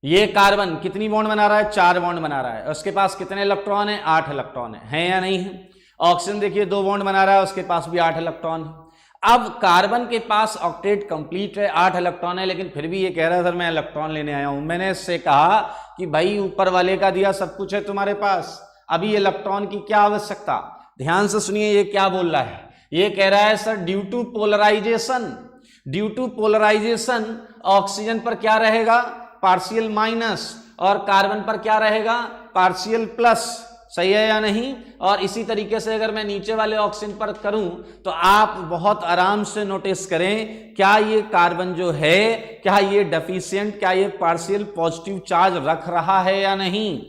ये कार्बन कितनी बॉन्ड बना रहा है, 4 बॉन्ड बना रहा है। उसके पास कितने इलेक्ट्रॉन है, 8 इलेक्ट्रॉन है या नहीं है। ऑक्सीजन देखिए 2 बॉन्ड बना रहा है, उसके पास भी 8 इलेक्ट्रॉन है। अब कार्बन के पास ऑक्टेट कंप्लीट है, 8 इलेक्ट्रॉन है, लेकिन फिर भी ये कह रहा है सर मैं इलेक्ट्रॉन लेने आया हूं। मैंने इससे कहा कि भाई ऊपर वाले का दिया सब कुछ है तुम्हारे पास, अभी इलेक्ट्रॉन की क्या आवश्यकता। ध्यान से सुनिए ये क्या बोल रहा है, ये कह रहा है sir due to polarisation, due to polarisation oxygen पर क्या रहेगा, पार्शियल माइनस, और कार्बन पर क्या रहेगा, पार्शियल प्लस। सही है या नहीं। और इसी तरीके से अगर मैं नीचे वाले ऑक्सीजन पर करूं तो आप बहुत आराम से नोटिस करें, क्या ये कार्बन जो है, क्या ये डेफिशिएंट, क्या ये पार्शियल पॉजिटिव चार्ज रख रहा है या नहीं।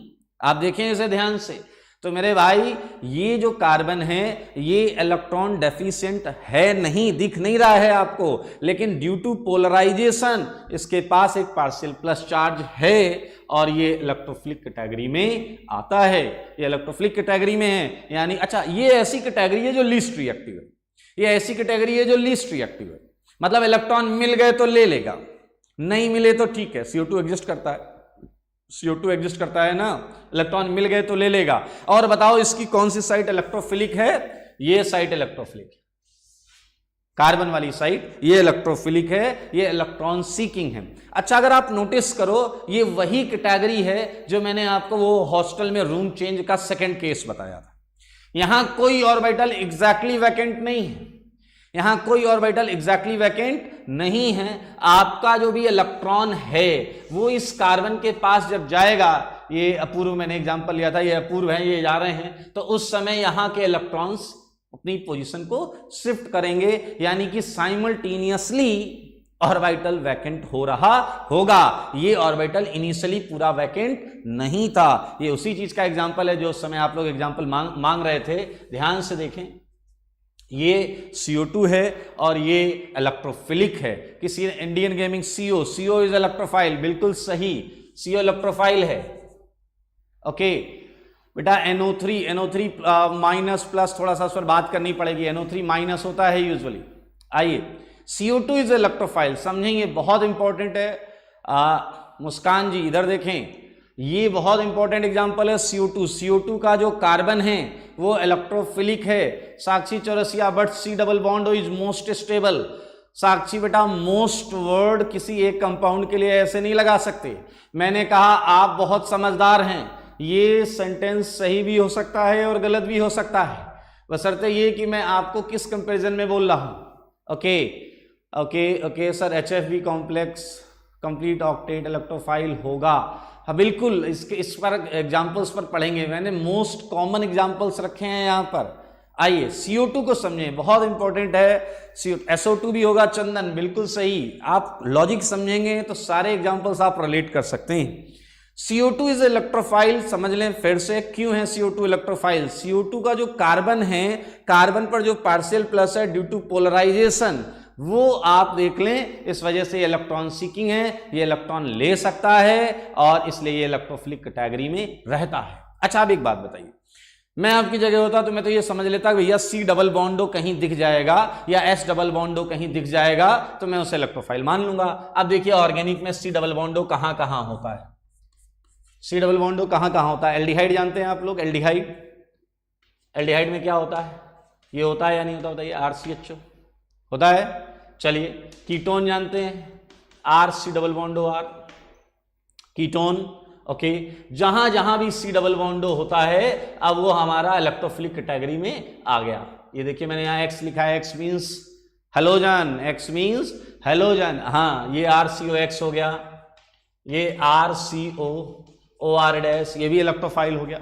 आप देखें इसे ध्यान से। तो मेरे भाई ये जो कार्बन है ये इलेक्ट्रॉन डेफिशिएंट है, नहीं दिख नहीं रहा है आपको, लेकिन ड्यू टू पोलराइजेशन इसके पास एक पार्शियल प्लस चार्ज है और ये इलेक्ट्रोफिलिक कैटेगरी में आता है, ये इलेक्ट्रोफिलिक कैटेगरी में है। यानी अच्छा ये ऐसी कैटेगरी है जो लीस्ट रिएक्टिव है, ये ऐसी कैटेगरी है जो लीस्ट रिएक्टिव है, मतलब इलेक्ट्रॉन मिल गए तो ले लेगा, नहीं मिले तो ठीक है। CO2 एग्जिस्ट करता है, CO2 एग्जिस्ट करता है ना, इलेक्ट्रॉन मिल गए तो ले लेगा। और बताओ इसकी कौन सी साइट इलेक्ट्रोफिलिक है, ये साइट इलेक्ट्रोफिलिक है, कार्बन वाली साइट ये इलेक्ट्रोफिलिक है, ये इलेक्ट्रॉन सीकिंग है। अच्छा अगर आप नोटिस करो ये वही कैटेगरी है जो मैंने आपको वो हॉस्टल में रूम चेंज का सेकंड केस बताया था। यहां कोई ऑर्बिटल एग्जैक्टली वैकेंट नहीं है, यहां कोई ऑर्बिटल एग्जैक्टली वैकेंट नहीं है। आपका जो भी इलेक्ट्रॉन है वो इस कार्बन के पास जब जाएगा, ये अपूर्व मैंने एग्जांपल लिया था, ये अपूर्व है, ये जा रहे हैं, तो उस समय यहां के इलेक्ट्रॉन्स अपनी पोजीशन को शिफ्ट करेंगे, यानी कि साइमल्टेनियसली ऑर्बिटल वैकेंट हो रहा होगा। ये ऑर्बिटल इनिशियली पूरा वैकेंट नहीं था। ये उसी चीज का एग्जांपल है जो उस समय आप लोग एग्जांपल मांग रहे थे। ध्यान से देखें, ये CO2 है और ये इलेक्ट्रोफिलिक है। किसी Indian gaming CO is electrophile, बिल्कुल सही, CO इलेक्ट्रोफाइल है। ओके बेटा NO3 माइनस प्लस, थोड़ा सा उस पर बात करनी पड़ेगी। NO3 माइनस होता है यूजुअली। आइए CO2 इज इलेक्ट्रोफाइल, समझेंगे, बहुत इंपॉर्टेंट है। मुस्कान जी इधर देखें, ये बहुत इंपॉर्टेंट एग्जांपल है CO2 का जो कार्बन है वो इलेक्ट्रोफिलिक है। Sakshi Chaurasia, but C double bond is most stable. Sakshi बेटा मोस्ट वर्ड किसी एक कंपाउंड के लिए ऐसे नहीं लगा सकते। मैंने कहा आप बहुत समझदार हैं, ये सेंटेंस सही भी हो सकता है और गलत भी हो सकता है, बशर्ते ये कि मैं आपको किस कंपैरिजन में बोल रहा हूं। Okay sir HFV complex complete octet electrophile होगा। हाँ बिल्कुल, इस पर एग्जांपल्स पर पढ़ेंगे, मैंने मोस्ट कॉमन एग्जांपल्स रखे हैं यहाँ पर। आइए CO2 को समझें, बहुत इंपॉर्टेंट है। SO2 भी होगा चंदन, बिल्कुल सही। आप लॉजिक समझेंगे तो सारे एग्जांपल्स आप रिलेट कर सकते हैं। CO2 इज इलेक्ट्रोफाइल, समझ लें फिर से क्यों है CO2 इलेक्ट्रोफाइल। CO2 का जो कार्बन है, कार्बन पर जो पार्शियल प्लस है ड्यू टू पोलराइजेशन, वो आप देख लें, इस वजह से इलेक्ट्रॉन सीकिंग है, ये इलेक्ट्रॉन ले सकता है और इसलिए ये इलेक्ट्रोफिलिक कैटेगरी में रहता है। अच्छा अब एक बात बताइए, मैं आपकी जगह होता तो मैं तो ये समझ लेता भैया C डबल बॉन्डो कहीं दिख जाएगा या S डबल बॉन्डो कहीं दिख जाएगा तो मैं उसे इलेक्ट्रोफाइल मान लूंगा। अब देखिए ऑर्गेनिक में C डबल बॉन्डो कहां कहां होता है, C डबल बॉन्डो कहां कहां होता है। एल्डिहाइड जानते हैं आप लोग, एल्डिहाइड, एल्डिहाइड में क्या होता है, ये होता है या नहीं होता, बताइए, RCHO होता है। चलिए कीटोन जानते हैं, RC double बॉन्डो R, ketone, okay. जहां जहां भी C डबल बॉन्डो होता है अब वो हमारा इलेक्ट्रोफिलिक कैटेगरी में आ गया। ये देखिए मैंने यहां X लिखा है, X means halogen, X means halogen, हाँ ये RCOX हो गया, ये RCOOR डैश, ये भी इलेक्ट्रोफाइल हो गया,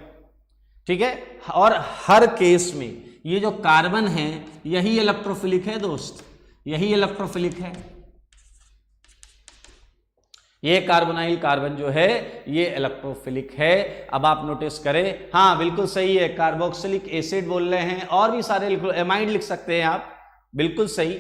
ठीक है। और हर केस में ये जो कार्बन है यही इलेक्ट्रोफिलिक है दोस्त, यही इलेक्ट्रोफिलिक है। ये कार्बोनाइल कार्बन जो है ये इलेक्ट्रोफिलिक है। अब आप नोटिस करें, हाँ बिल्कुल सही है, कार्बोक्सिलिक एसिड बोल रहे हैं, और भी सारे एमाइड लिख सकते हैं आप, बिल्कुल सही।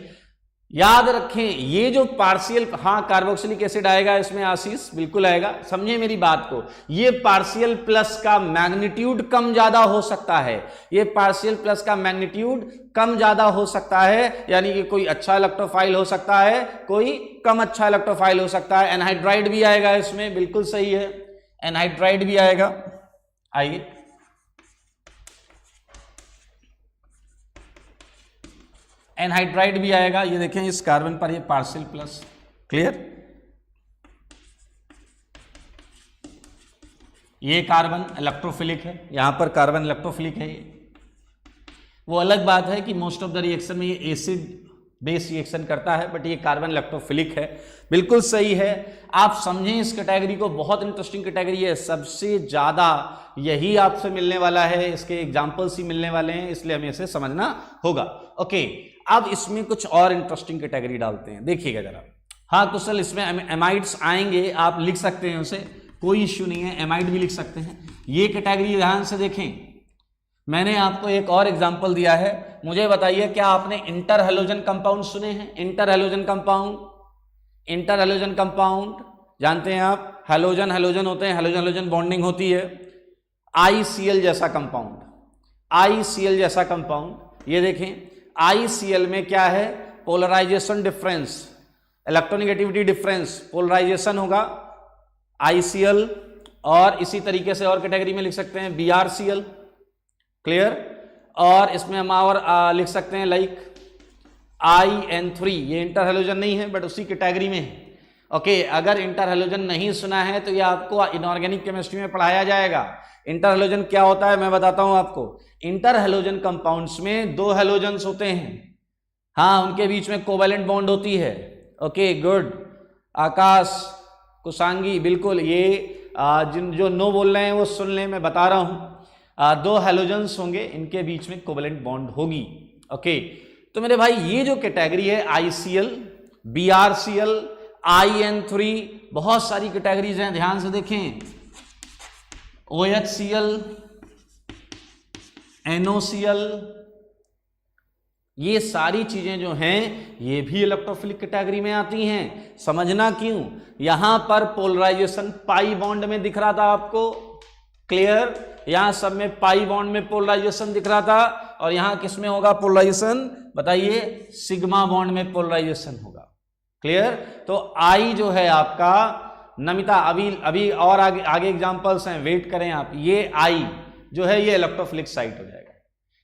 याद रखें ये जो पार्शियल, हाँ कार्बोक्सिलिक एसिड आएगा इसमें आशीष, बिल्कुल आएगा, समझे मेरी बात को। ये पार्शियल प्लस का मैग्नीट्यूड कम ज्यादा हो सकता है, ये पार्शियल प्लस का मैग्नीट्यूड कम ज्यादा हो सकता है, यानी कि कोई अच्छा इलेक्ट्रोफाइल हो सकता है, कोई कम अच्छा इलेक्ट्रोफाइल हो सकता है। एनहाइड्राइड भी आएगा इसमें, बिल्कुल सही है, एनहाइड्राइड भी आएगा। आइए एनहाइड्राइड भी आएगा, ये देखें इस कार्बन पर ये पार्शियल प्लस, क्लियर। ये कार्बन इलेक्ट्रोफिलिक है, यहां पर कार्बन इलेक्ट्रोफिलिक है। ये वो अलग बात है कि मोस्ट ऑफ द रिएक्शन में ये एसिड बेस रिएक्शन करता है, बट ये कार्बन इलेक्ट्रोफिलिक है, बिल्कुल सही है। आप समझें इस कैटेगरी को, बहुत इंटरेस्टिंग कैटेगरी है, सबसे ज्यादा यही आपसे मिलने वाला है, इसके एग्जांपल्स ही मिलने वाले हैं, इसलिए हमें इसे समझना होगा। ओके, अब इसमें कुछ और इंटरेस्टिंग कैटेगरी डालते हैं, देखिएगा जरा। हाँ कुशल, इसमें एमाइड्स आएंगे, आप लिख सकते हैं उसे, कोई इश्यू नहीं है, एमाइड भी लिख सकते हैं। ये कैटेगरी ध्यान से देखें, मैंने आपको एक और एग्जांपल दिया है, मुझे बताइए क्या आपने इंटर हेलोजन कंपाउंड सुने हैं? Inter halogen compound, inter halogen compound जानते हैं आप, हेलोजन हेलोजन होते हैं, हेलोजन हेलोजन बॉन्डिंग होती है। ICl जैसा कंपाउंड, ICl जैसा कंपाउंड, ये देखें ICl में क्या है, polarisation difference, electronegativity difference, polarisation होगा ICl। और इसी तरीके से और कैटेगरी में लिख सकते हैं BrCl, क्लियर। और इसमें हम और लिख सकते हैं लाइक IN3, ये इंटर हेलोजन नहीं है बट उसी कैटेगरी में है। ओके, अगर इंटर हेलोजन नहीं सुना है तो ये आपको इनऑर्गेनिक केमिस्ट्री में पढ़ाया जाएगा। इंटर हेलोजन क्या होता है मैं बताता हूं आपको। इंटर हेलोजन कंपाउंड्स में दो हेलोजन्स होते हैं, हाँ उनके बीच में कोवेलेंट बॉन्ड होती है। ओके गुड, आकाश कुशांगी, बिल्कुल, ये जिन जो नो बोल रहे हैं वो सुन लें, मैं बता रहा हूं। दो हेलोजन्स होंगे, इनके बीच में कोवेलेंट बॉन्ड होगी। ओके, तो मेरे भाई ये जो कैटेगरी है ICl, BrCl, IN3, बहुत सारी कैटेगरीज हैं, ध्यान से देखें। OHCl, NOCl, ये सारी चीजें जो हैं ये भी इलेक्ट्रोफिलिक कैटेगरी में आती हैं। समझना क्यों, यहां पर पोलराइजेशन पाई बॉन्ड में दिख रहा था आपको, क्लियर। यहां सब में पाई बॉन्ड में पोलराइजेशन दिख रहा था, और यहां किस में होगा पोलराइजेशन, बताइए, सिग्मा बॉन्ड में पोलराइजेशन होगा, क्लियर। तो I जो है आपका, नमिता अभी और आगे एग्जांपल्स हैं, वेट करें आप। ये I जो है ये इलेक्ट्रोफिलिक साइट हो जाएगा,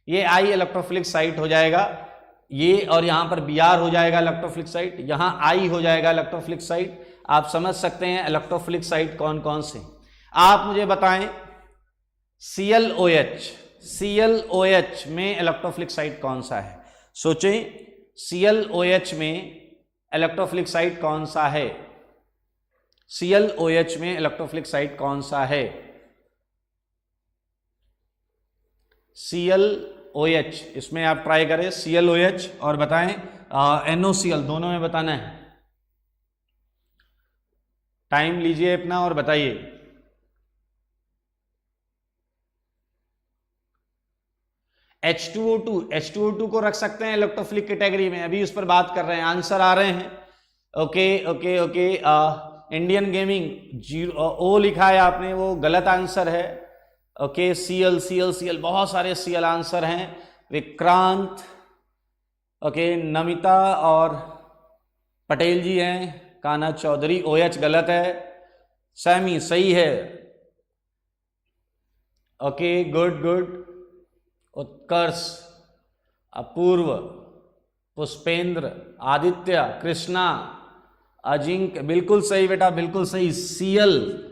ये I इलेक्ट्रोफिलिक साइट हो जाएगा, ये, और यहां पर Br हो जाएगा इलेक्ट्रोफिलिक साइट, यहां I हो जाएगा इलेक्ट्रोफिलिक साइट। आप समझ सकते हैं इलेक्ट्रोफिलिक साइट कौन कौन से। आप मुझे बताएं ClOH, ClOH में इलेक्ट्रोफिलिक साइट कौन सा है, सोचें, ClOH में इलेक्ट्रोफिलिक साइट कौन सा है, ClOH में इलेक्ट्रोफिलिक साइट कौन सा है, ClOH, इसमें आप ट्राई करें ClOH और बताएं। NOCl, दोनों में बताना है, टाइम लीजिए अपना और बताइए। H2O2 को रख सकते हैं इलेक्ट्रोफिलिक कैटेगरी में, अभी उस पर बात कर रहे हैं, आंसर आ रहे हैं। ओके, इंडियन गेमिंग 0 O लिखा है आपने, वो गलत आंसर है। ओके, सीएल सीएल सीएल, बहुत सारे सीएल आंसर हैं। विक्रांत, ओके, नमिता और पटेल जी हैं। कान्हा चौधरी, ओएच गलत है। सैमी सही है। Okay, good good. Utkarsh, Apurva, Pushpendra, Aditya, Krishna, Ajinkya, बिल्कुल सही बेटा, बिल्कुल सही। सीएल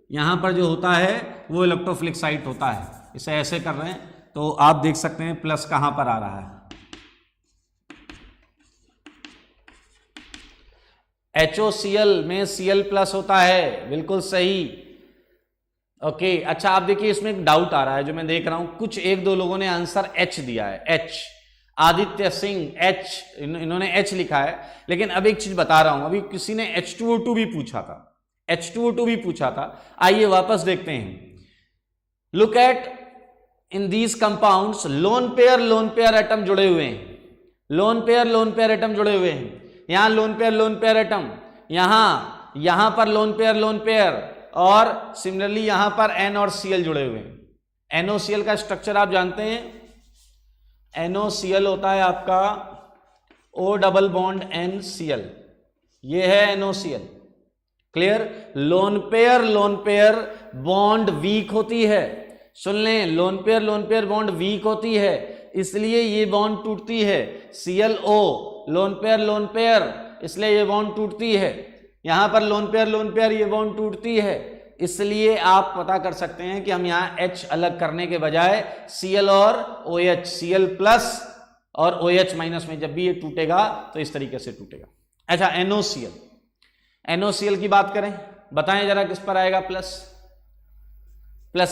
यहां पर जो होता है वो इलेक्ट्रोफिलिक साइट होता है। इसे ऐसे कर रहे हैं तो आप देख सकते हैं प्लस कहां पर आ रहा है। HOCl में Cl प्लस होता है, बिल्कुल सही। ओके, अच्छा आप देखिए इसमें एक डाउट आ रहा है जो मैं देख रहा हूं, कुछ एक दो लोगों ने आंसर H दिया है। H, आदित्य सिंह H, इन्होंने H लिखा है। लेकिन अब एक चीज बता रहा हूं, अभी किसी ने H2O2 भी पूछा था, H2O2 भी पूछा था। आइए वापस देखते हैं। Look at in these compounds, lone pair atom जुड़े हुए हैं। लोन पेयर एटम जुड़े हुए हैं। यहां लोन पेयर एटम, यहां पर लोन पेयर, और सिमिलरली यहां पर N और Cl जुड़े हुए हैं। NOCl का स्ट्रक्चर आप जानते हैं। NOCl होता है आपका O डबल बॉन्ड NCl, ये है NOCl। Clear? Lone pair bond weak होती है। सुन लें, लोन पेयर बॉन्ड वीक होती है, इसलिए ये बॉन्ड टूटती है। ClO लोन पेयर, इसलिए ये बॉन्ड टूटती है। यहां पर लोन पेयर ये बॉन्ड टूटती है। इसलिए आप पता कर सकते हैं कि हम यहां H अलग करने के बजाय Cl और OH, Cl प्लस और OH माइनस में जब भी ये टूटेगा तो इस तरीके से टूटेगा। अच्छा, NOCl की बात करें, बताएं जरा किस पर आएगा प्लस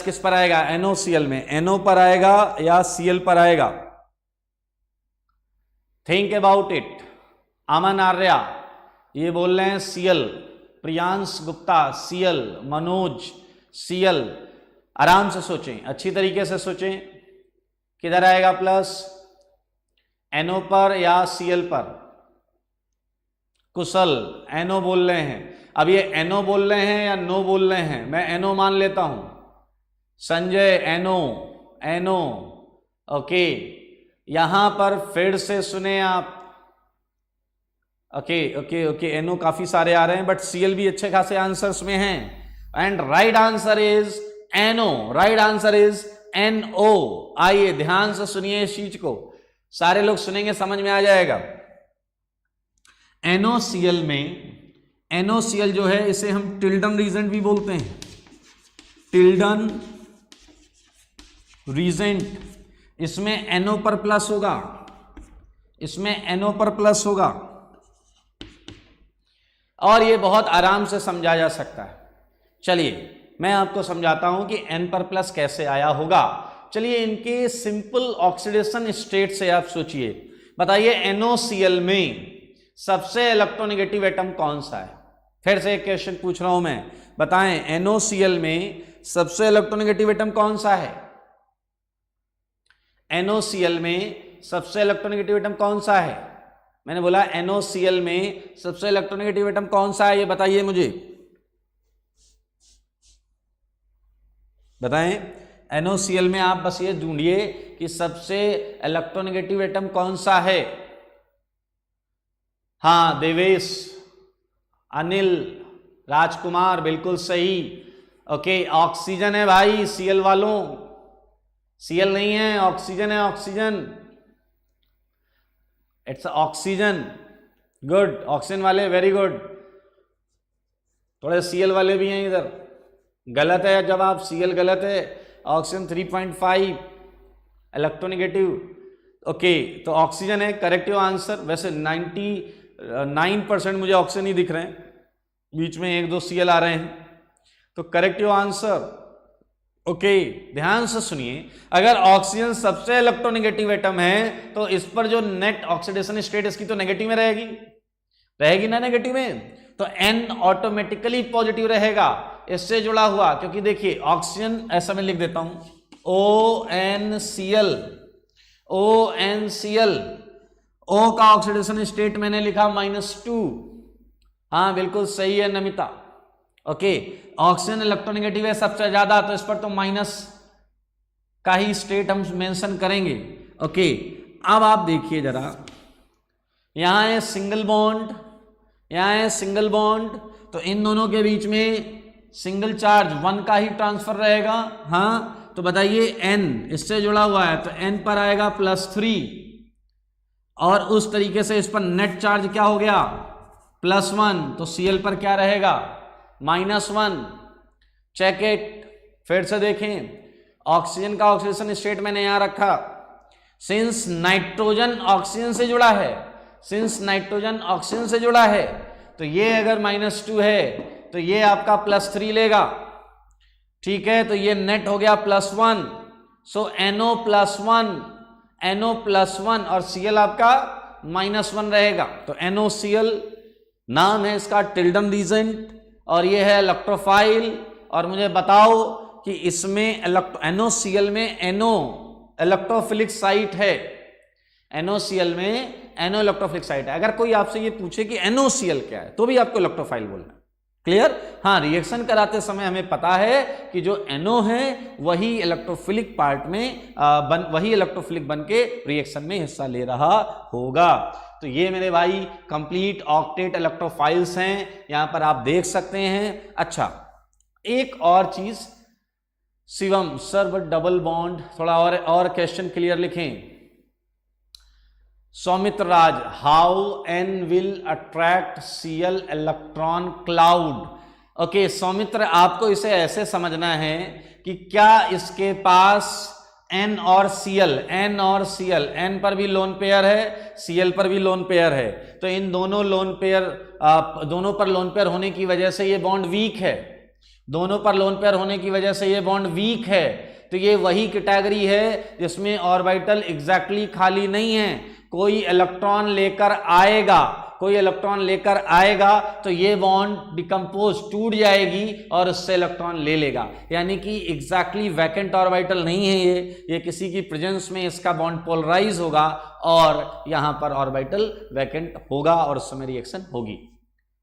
किस पर आएगा? NOCl में NO पर आएगा या Cl पर आएगा? Think about it. Aman Arya ये बोल रहे हैं Cl, Priyansh Gupta Cl, Manoj Cl। आराम से सोचें, अच्छी तरीके से सोचें, किधर आएगा प्लस? NO पर या Cl पर? कुशल NO बोल रहे हैं। अब ये NO बोल रहे हैं या नो बोल रहे हैं? मैं NO मान लेता हूं। Sanjay NO, okay. यहां पर फिर से सुने आप, ओके, NO काफी सारे आ रहे हैं, बट Cl भी अच्छे खासे आंसर्स में हैं। And right answer is NO, right answer is NO। आइए ध्यान से सुनिए इस चीज को, सारे लोग सुनेंगे समझ में आ जाएगा। NOCl जो है इसे हम टिल्डन रीजेंट भी बोलते हैं। टिल्डन रीजेंट, इसमें NO पर प्लस होगा, इसमें NO पर प्लस होगा, और ये बहुत आराम से समझा जा सकता है। चलिए मैं आपको समझाता हूं कि N पर प्लस कैसे आया होगा। चलिए इनके सिंपल ऑक्सीडेशन स्टेट से आप सोचिए, बताइए NOCl में सबसे इलेक्ट्रोनेगेटिव एटम कौन सा है? फिर से एक क्वेश्चन पूछ रहा हूं मैं, बताएं NOCl में सबसे इलेक्ट्रोनेगेटिव एटम कौन सा है? NOCl में सबसे इलेक्ट्रोनेगेटिव एटम कौन सा है? मैंने बोला NOCl में सबसे इलेक्ट्रोनेगेटिव एटम कौन सा है, ये बताइए मुझे, बताएं। NOCl में आप बस ये ढूंढिए कि सबसे इलेक्ट्रोनेगेटिव एटम कौन सा है। हाँ, देवेश, अनिल, राजकुमार, बिल्कुल सही। ओके, ऑक्सीजन है भाई Cl वालों, Cl नहीं है, ऑक्सीजन है, oxygen, it's oxygen. Good, oxygen वाले वेरी गुड। थोड़े Cl वाले भी हैं इधर, गलत है जवाब, Cl गलत है, ऑक्सीजन 3.5 इलेक्ट्रोनेगेटिव। ओके, तो ऑक्सीजन है करेक्टिव आंसर। वैसे 99% मुझे ऑक्सीजन ही दिख रहे हैं, बीच में 1-2 Cl आ रहे हैं, तो करेक्टिव आंसर। ओके, ध्यान से सुनिए, अगर ऑक्सीजन सबसे इलेक्ट्रोनेगेटिव एटम है तो इस पर जो नेट ऑक्सीडेशन स्टेट इसकी तो नेगेटिव में रहेगी ना, नेगेटिव में, तो N ऑटोमेटिकली पॉजिटिव रहेगा इससे जुड़ा हुआ। क्योंकि देखिए ऑक्सीजन, ऐसा मैं लिख देता हूं ONCl, O का ऑक्सीडेशन स्टेट मैंने लिखा -2। हाँ बिल्कुल सही है नमिता। ओके, ऑक्सीजन इलेक्ट्रोनेगेटिव है सबसे ज्यादा, तो इस पर तो का ही स्टेट हम मेंशन करेंगे। ओके, अब आप देखिए जरा, यहां है सिंगल बॉन्ड, यहां है सिंगल बॉन्ड, तो इन दोनों के बीच में सिंगल चार्ज 1 का ही ट्रांसफर रहेगा। हाँ, तो बताइए n इससे जुड़ा हुआ है तो n पर आएगा +3, और उस तरीके से इस पर नेट चार्ज क्या हो गया +1, तो Cl पर क्या रहेगा -1। चेक इट, फिर से देखें, ऑक्सीजन का ऑक्सीडेशन स्टेट मैंने यहां रखा, सिंस नाइट्रोजन ऑक्सीजन से जुड़ा है, सिंस नाइट्रोजन ऑक्सीजन से जुड़ा है, तो ये अगर -2 है तो ये आपका +3 लेगा, ठीक है, तो ये नेट हो गया +1, सो NO+1, NO+1 और Cl आपका -1 रहेगा, तो NOCl नाम है इसका टिल्डन रीजेंट, और ये है इलेक्ट्रोफाइल। और मुझे बताओ कि इसमें NOCl में NO इलेक्ट्रोफिलिक साइट है, NOCl में NO इलेक्ट्रोफिलिक साइट है। अगर कोई आपसे ये पूछे कि NOCl क्या है तो भी आपको इलेक्ट्रोफाइल बोलना है। क्लियर? हाँ, रिएक्शन कराते समय हमें पता है कि जो NO है वही इलेक्ट्रोफिलिक पार्ट में वही इलेक्ट्रोफिलिक बन के रिएक्शन में हिस्सा ले रहा होगा। तो ये मेरे भाई कंप्लीट ऑक्टेट इलेक्ट्रोफाइल्स हैं, यहां पर आप देख सकते हैं। अच्छा, एक और चीज Shivam sir but double bond, थोड़ा और क्वेश्चन क्लियर लिखें। Saumitra Raj, how N will attract Cl electron cloud. Okay Saumitra, आपको इसे ऐसे समझना है कि क्या इसके पास N और Cl, N पर भी लोन पेयर है, Cl पर भी लोन पेयर है, तो इन दोनों दोनों पर लोन पेयर होने की वजह से ये बॉन्ड वीक है, दोनों पर लोन पेयर होने की वजह से ये बॉन्ड वीक है। तो ये वही कैटेगरी है जिसमें ऑर्बिटल एग्जैक्टली खाली नहीं है, कोई इलेक्ट्रॉन लेकर आएगा, कोई इलेक्ट्रॉन लेकर आएगा तो ये बॉन्ड डिकम्पोज टूट जाएगी और उससे इलेक्ट्रॉन ले लेगा, यानी कि एग्जैक्टली वैकेंट ऑर्बिटल नहीं है ये किसी की प्रेजेंस में इसका बॉन्ड पोलराइज होगा और यहां पर ऑर्बिटल वैकेंट होगा और उस समय रिएक्शन होगी।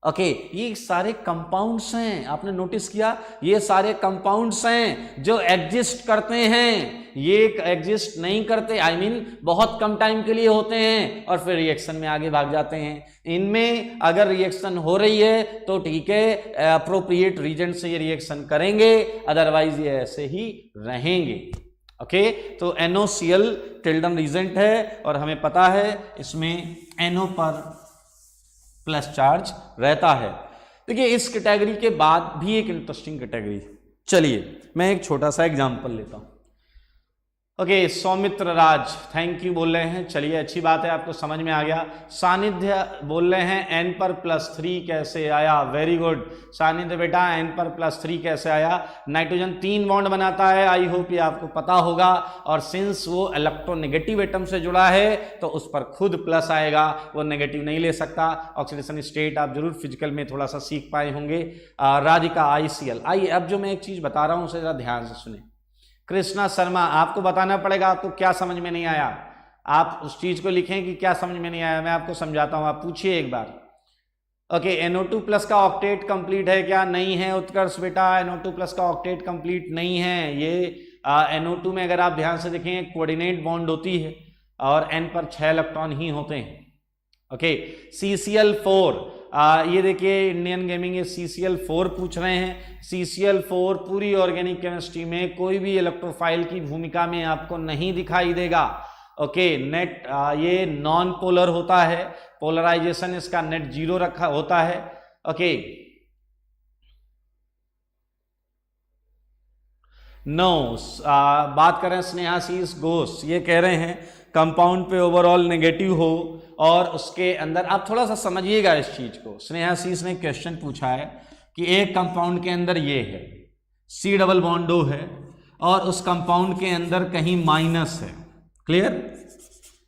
ओके, ये सारे कंपाउंड्स हैं, आपने नोटिस किया, ये सारे कंपाउंड्स हैं जो एग्जिस्ट करते हैं, ये एग्जिस्ट नहीं करते, I mean, बहुत कम टाइम के लिए होते हैं और फिर रिएक्शन में आगे भाग जाते हैं। इनमें अगर रिएक्शन हो रही है तो ठीक है, अप्रोप्रिएट रीजन से ये रिएक्शन करेंगे, अदरवाइज ये ऐसे ही रहेंगे। ओके, तो NOCl टिल्डन रीजेंट है और हमें पता है इसमें NO पर प्लस चार्ज रहता है। देखिए, इस कैटेगरी के बाद भी एक इंटरेस्टिंग कैटेगरी, चलिए मैं एक छोटा सा एग्जांपल लेता हूं। Okay, Saumitra Raj thank you बोल रहे हैं, चलिए अच्छी बात है, आपको समझ में आ गया। सानिध्य बोल रहे हैं N पर +3 कैसे आया, वेरी गुड सानिध्य बेटा, N पर +3 कैसे आया। नाइट्रोजन 3 बॉन्ड बनाता है, आई होप ये आपको पता होगा, और सिंस वो इलेक्ट्रोनेगेटिव एटम से जुड़ा है तो उस पर खुद प्लस आएगा, वो नेगेटिव नहीं ले सकता। ऑक्सीडेशन स्टेट आप जरूर फिजिकल में थोड़ा सा सीख पाए होंगे। राधिका ICl। आइए अब जो मैं एक चीज बता रहा हूं उसे जरा ध्यान से सुने। कृष्णा शर्मा, आपको बताना पड़ेगा आपको क्या समझ में नहीं आया, आप उस चीज को लिखें कि क्या समझ में नहीं आया, मैं आपको समझाता हूं, आप पूछिए एक बार। ओके, NO2+ का ऑक्टेट कंप्लीट है क्या? नहीं है उत्कर्ष बेटा, NO2+ का ऑक्टेट कंप्लीट नहीं है। ये NO2 में अगर आप ध्यान से देखें कोऑर्डिनेट बॉन्ड होती है और N पर 6 इलेक्ट्रॉन ही होते हैं। ओके, CCl4, ये देखिए इंडियन गेमिंग ये CCl4 पूछ रहे हैं। CCl4 पूरी ऑर्गेनिक केमिस्ट्री में कोई भी इलेक्ट्रोफाइल की भूमिका में आपको नहीं दिखाई देगा। ओके, नेट ये नॉन पोलर होता है, पोलराइजेशन इसका नेट 0 रखा होता है। ओके, नो बात करें स्नेहाशीष घोष, ये कह रहे हैं कंपाउंड पे ओवरऑल नेगेटिव हो और उसके अंदर, आप थोड़ा सा समझिएगा इस चीज को। स्नेहाशीष ने क्वेश्चन पूछा है कि एक कंपाउंड के अंदर ये है C डबल बॉन्ड O है और उस कंपाउंड के अंदर कहीं माइनस है, क्लियर,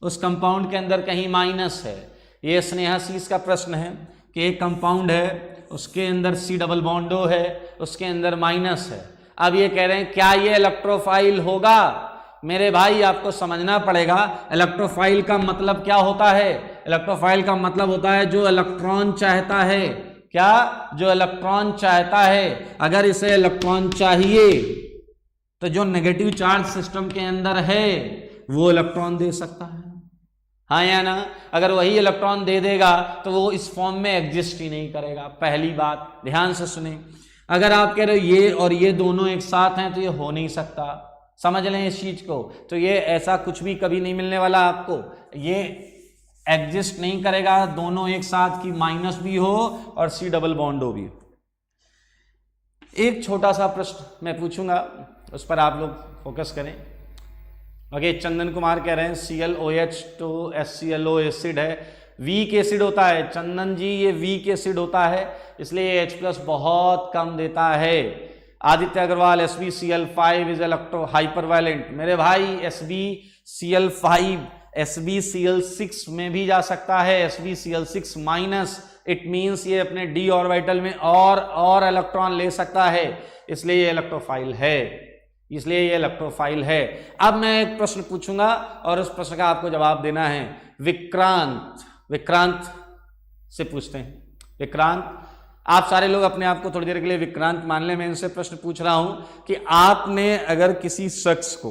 उस कंपाउंड के अंदर कहीं माइनस है। ये स्नेहाशीष का प्रश्न है कि एक कंपाउंड है उसके अंदर C डबल बॉन्ड O है, उसके अंदर माइनस है। अब ये कह रहे हैं क्या ये इलेक्ट्रोफाइल होगा? मेरे भाई आपको समझना पड़ेगा इलेक्ट्रोफाइल का मतलब क्या होता है। इलेक्ट्रोफाइल का मतलब होता है जो इलेक्ट्रॉन चाहता है। क्या? जो इलेक्ट्रॉन चाहता है। अगर इसे इलेक्ट्रॉन चाहिए तो जो नेगेटिव चार्ज सिस्टम के अंदर है वो इलेक्ट्रॉन दे सकता है, हाँ या ना? अगर वही इलेक्ट्रॉन दे देगा तो वो इस फॉर्म में एग्जिस्ट ही नहीं करेगा। पहली बात ध्यान से सुने, अगर आप कह रहे हो ये और ये दोनों एक साथ हैं तो ये हो नहीं सकता, समझ लें इस चीज को। तो ये ऐसा कुछ भी कभी नहीं मिलने वाला आपको, ये एग्जिस्ट नहीं करेगा दोनों एक साथ की माइनस भी हो और सी डबल बॉन्ड हो भी। एक छोटा सा प्रश्न मैं पूछूंगा, उस पर आप लोग फोकस करें। ओके, चंदन कुमार कह रहे हैं ClOH तो HClO एसिड है, वीक एसिड होता है। चंदन जी ये वीक एसिड होता है, इसलिए H+ बहुत कम देता है। Aditya Agarwal SbCl5 is electro hypervalent. मेरे भाई SbCl5 SbCl6 में भी जा सकता है, SbCl6 माइनस, इट मीन्स ये अपने d ऑर्बिटल में और इलेक्ट्रॉन ले सकता है, इसलिए ये इलेक्ट्रोफाइल है, इसलिए ये इलेक्ट्रोफाइल है। अब मैं एक प्रश्न पूछूंगा और उस प्रश्न का आपको जवाब देना है। विक्रांत से पूछते हैं। विक्रांत, आप सारे लोग अपने आप को थोड़ी देर के लिए विक्रांत मान लें। मैं इनसे प्रश्न पूछ रहा हूं कि आपने अगर किसी शख्स को,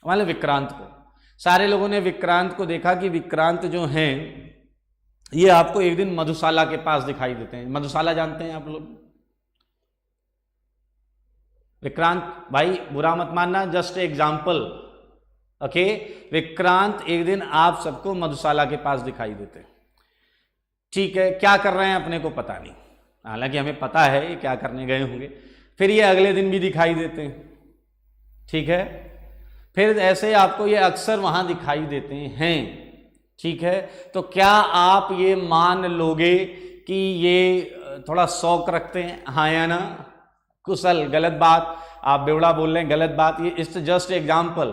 मान लो विक्रांत को, सारे लोगों ने विक्रांत को देखा कि विक्रांत जो हैं ये आपको एक दिन मधुशाला के पास दिखाई देते हैं। मधुशाला जानते हैं आप लोग? विक्रांत भाई बुरा मत मानना, जस्ट एग्जाम्पल, ओके। विक्रांत एक दिन आप सबको मधुशाला के पास दिखाई देते हैं, ठीक है। क्या कर रहे हैं अपने को पता नहीं, हालांकि हमें पता है ये क्या करने गए होंगे। फिर ये अगले दिन भी दिखाई देते हैं, ठीक है। फिर ऐसे आपको ये अक्सर वहां दिखाई देते हैं, ठीक है। तो क्या आप ये मान लोगे कि ये थोड़ा शौक रखते हैं, हाँ या ना? कुशल, गलत बात, आप बेवड़ा बोल रहे हैं, गलत बात। ये इट्स जस्ट एग्जाम्पल,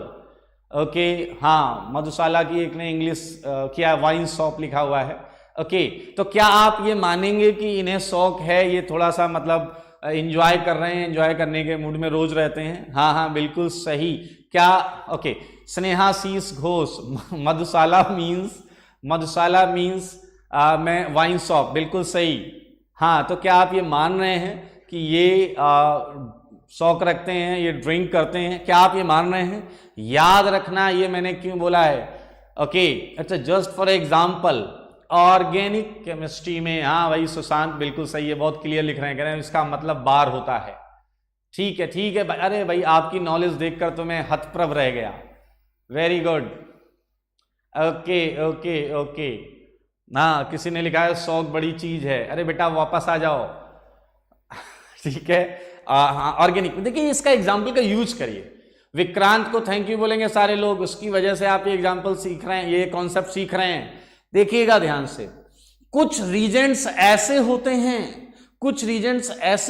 ओके। हाँ, मधुशाला की एक ने इंग्लिश किया, वाइन शॉप लिखा हुआ है, ओके। तो क्या आप ये मानेंगे कि इन्हें शौक है, ये थोड़ा सा मतलब एंजॉय कर रहे हैं, एंजॉय करने के मूड में रोज रहते हैं? हाँ हाँ बिल्कुल सही। क्या, ओके। स्नेहा शीश घोष, मधुशाला मीन्स मैं वाइन शॉप, बिल्कुल सही। हाँ, तो क्या आप ये मान रहे हैं कि ये शौक रखते हैं, ये ड्रिंक करते हैं? क्या आप ये मान रहे हैं? याद रखना ये मैंने क्यों बोला है, ओके। अच्छा, just for example, organic chemistry में, हाँ भाई सुशांत बिल्कुल सही है, बहुत क्लियर लिख रहे हैं, कह रहे हैं इसका मतलब बार होता है, ठीक है ठीक है। अरे भाई आपकी नॉलेज देखकर तो मैं हतप्रभ रह गया, very good, okay okay okay. हाँ, किसी ने लिखा है शौक बड़ी चीज है, अरे बेटा वापस आ जाओ, ठीक है। हाँ, ऑर्गेनिक, देखिए इसका एग्जाम्पल का यूज करिए। विक्रांत को थैंक यू बोलेंगे सारे लोग, उसकी वजह से आप ये एग्जाम्पल सीख रहे हैं, ये कॉन्सेप्ट सीख रहे हैं। देखिएगा ध्यान से, कुछ रीजेंट्स ऐसे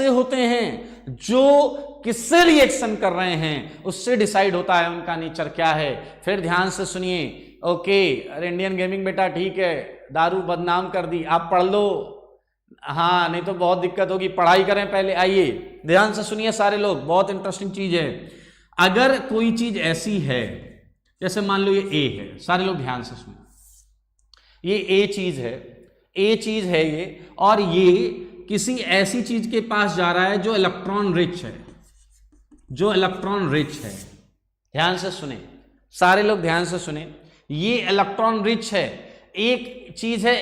होते हैं जो किससे रिएक्शन कर रहे हैं उससे डिसाइड होता है उनका नेचर क्या है। फिर ध्यान से सुनिए, ओके। अरे इंडियन गेमिंग बेटा ठीक है, दारू बदनाम कर दी, आप पढ़ लो, हाँ नहीं तो बहुत दिक्कत होगी, पढ़ाई करें पहले। आइए ध्यान से सुनिए सारे लोग, बहुत इंटरेस्टिंग चीज है। अगर कोई चीज ऐसी है, जैसे मान लो ये ए है, सारे लोग ध्यान से सुनिए, ये ए चीज है ये, और ये किसी ऐसी चीज के पास जा रहा है जो इलेक्ट्रॉन रिच है, ध्यान से सुने सारे लोग, ध्यान से सुने, ये इलेक्ट्रॉन रिच है। एक चीज है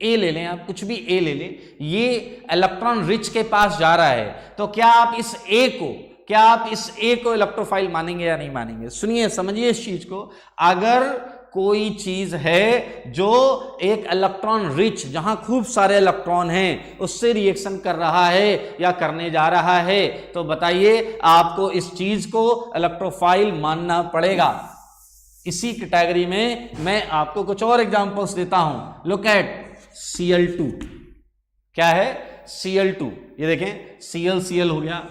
ए ले लें आप, कुछ भी ए ले लें, ये इलेक्ट्रॉन रिच के पास जा रहा है, तो क्या आप इस ए को इलेक्ट्रोफाइल मानेंगे या नहीं मानेंगे? सुनिए, समझिए इस चीज को। अगर कोई चीज है जो एक इलेक्ट्रॉन रिच, जहां खूब सारे इलेक्ट्रॉन हैं, उससे रिएक्शन कर रहा है या करने जा रहा है, तो बताइए आपको इस चीज को इलेक्ट्रोफाइल मानना पड़ेगा। इसी कैटेगरी में मैं आपको कुछ और एग्जांपल्स देता हूं। लुक एट Cl2, क्या है Cl2, ये देखें Cl हो गया,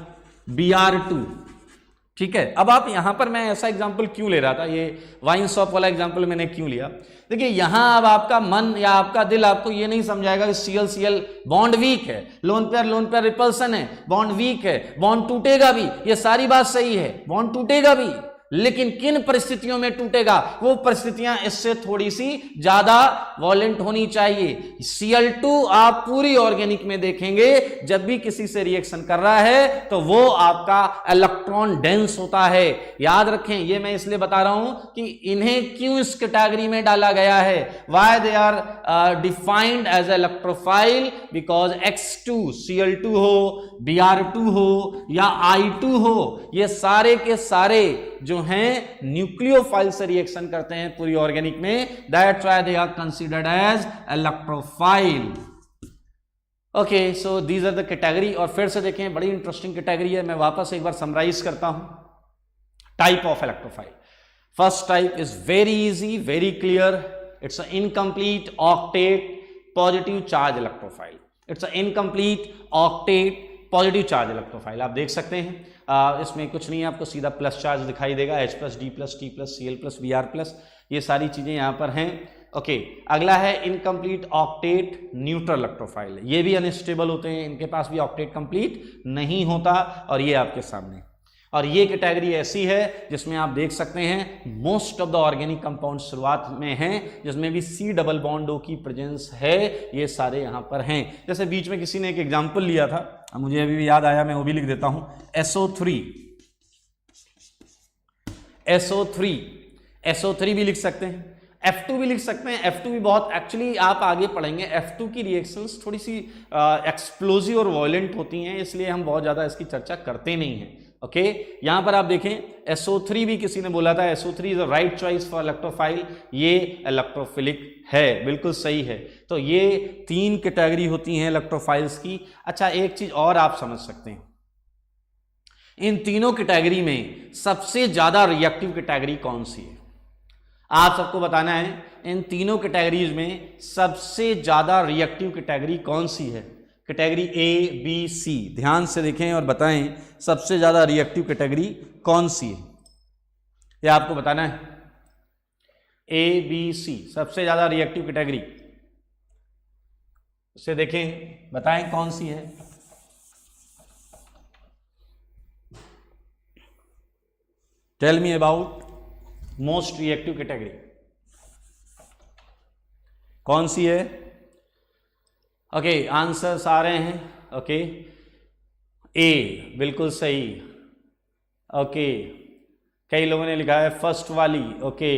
Br2, ठीक है। अब आप यहां पर, मैं ऐसा एग्जांपल क्यों ले रहा था, ये वाइन शॉप वाला एग्जांपल मैंने क्यों लिया? देखिए यहां अब आपका मन या आपका दिल आपको ये नहीं समझाएगा कि Cl बॉन्ड वीक है, लोन पेयर रिपल्सन है, बॉन्ड वीक है, बॉन्ड टूटेगा भी, ये सारी बात सही है, बॉन्ड टूटेगा भी, लेकिन किन परिस्थितियों में टूटेगा, वो परिस्थितियां इससे थोड़ी सी ज्यादा वॉलेंट होनी चाहिए। Cl2 आप पूरी ऑर्गेनिक में देखेंगे जब भी किसी से रिएक्शन कर रहा है तो वो आपका इलेक्ट्रॉन डेंस होता है। याद रखें, ये मैं इसलिए बता रहा हूं कि इन्हें क्यों इस कैटेगरी में डाला गया है। Why they are defined as electrophile, because X2 Cl2 हो, Br2 हो या I2 हो, ये सारे के सारे जो हैं न्यूक्लियोफाइल से रिएक्शन करते हैं पूरी ऑर्गेनिक में। That's why they are considered as electrophile. Okay, so these are the category. और फिर से देखें, बड़ी इंटरेस्टिंग कैटेगरी है। मैं वापस एक बार समराइज करता हूं। Type of electrophile, first type is very easy, very clear, it's a incomplete octet positive charge electrophile. It's a incomplete octet positive charge electrophile. आप देख सकते हैं इसमें कुछ नहीं है, आपको सीधा प्लस चार्ज दिखाई देगा, H plus, D plus, T plus, Cl plus, Br plus, ये सारी चीजें यहां पर हैं। ओके, अगला है इनकम्प्लीट ऑक्टेट न्यूट्रल इलेक्ट्रोफाइल। ये भी अनस्टेबल होते हैं, इनके पास भी ऑक्टेट कंप्लीट नहीं होता, और ये आपके सामने। और ये कैटेगरी ऐसी है जिसमें आप देख सकते हैं most of the organic compound शुरुआत में हैं, जिसमें भी C डबल बॉन्ड O की प्रेजेंस है, ये सारे यहां पर हैं। जैसे बीच में किसी ने एक एग्जांपल लिया था, मुझे अभी भी याद आया, मैं वो भी लिख देता हूं, SO3 भी लिख सकते हैं, F2 भी लिख सकते हैं। F2 भी बहुत, एक्चुअली आप आगे पढ़ेंगे, F2 की रिएक्शंस थोड़ी सी एक्सप्लोजिव और वॉयलेंट होती हैं, इसलिए हम बहुत ज्यादा इसकी चर्चा करते नहीं हैं। ओके, यहां पर आप देखें SO3 भी किसी ने बोला था, SO3 is the right choice for electrophile, ये इलेक्ट्रोफिलिक है, बिल्कुल सही है। तो ये 3 कैटेगरी होती हैं इलेक्ट्रोफाइल्स की। अच्छा, एक चीज और आप समझ सकते हैं, इन तीनों कैटेगरी में सबसे ज्यादा रिएक्टिव कैटेगरी कौन सी है? आप सबको बताना है, इन तीनों कैटेगरीज में सबसे ज्यादा रिएक्टिव कैटेगरी कौन सी है? कैटेगरी A, B, C, ध्यान से देखें और बताएं सबसे ज्यादा रिएक्टिव कैटेगरी कौन सी है, यह आपको बताना है। A, B, C, सबसे ज्यादा रिएक्टिव कैटेगरी, इसे देखें, बताएं कौन सी है। Tell me about most reactive category, कौन सी है? ओके, आंसर्स आ रहे हैं। ओके, ए बिल्कुल सही। ओके, कई लोगों ने लिखा है फर्स्ट वाली। ओके,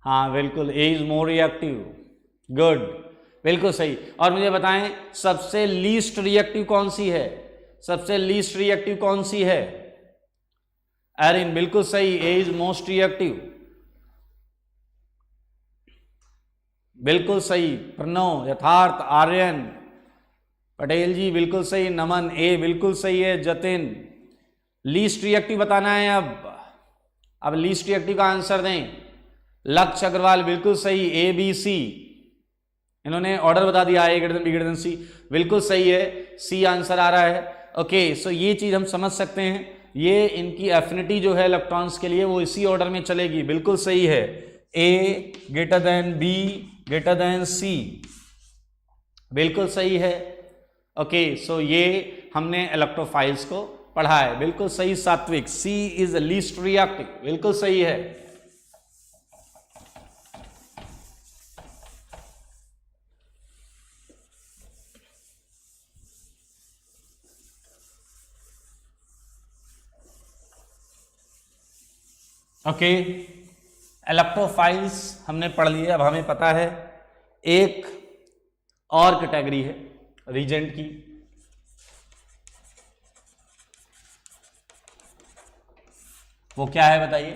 हाँ बिल्कुल, ए इज मोर रिएक्टिव, गुड, बिल्कुल सही। और मुझे बताएं सबसे लीस्ट रिएक्टिव कौन सी है? सबसे लीस्ट रिएक्टिव कौन सी है? एरिन, बिल्कुल सही, ए इज मोस्ट रिएक्टिव, बिल्कुल सही। प्रणव, यथार्थ, आर्यन, पटेल जी बिल्कुल सही, नमन, ए बिल्कुल सही है, जतिन। लीस्ट रिएक्टिव बताना है अब लीस्ट रिएक्टिव का आंसर दें। लक्ष्य अग्रवाल बिल्कुल सही, ए बी सी, इन्होंने ऑर्डर बता दिया, A greater than B greater than C, बिल्कुल सही है, सी आंसर आ रहा है। ओके, सो ये चीज हम समझ सकते हैं, ये इनकी एफिनिटी जो है इलेक्ट्रॉन्स के लिए वो इसी ऑर्डर में चलेगी, बिल्कुल सही है। A greater than B greater than C, बिल्कुल सही है। ओके, सो ये हमने इलेक्ट्रोफाइल्स को पढ़ा है, बिल्कुल सही सात्विक, सी इज लीस्ट रिएक्टिव, बिल्कुल सही है। ओके, इलेक्ट्रोफाइल्स हमने पढ़ लिए। अब हमें पता है एक और कैटेगरी है रीजेंट की, वो क्या है बताइए?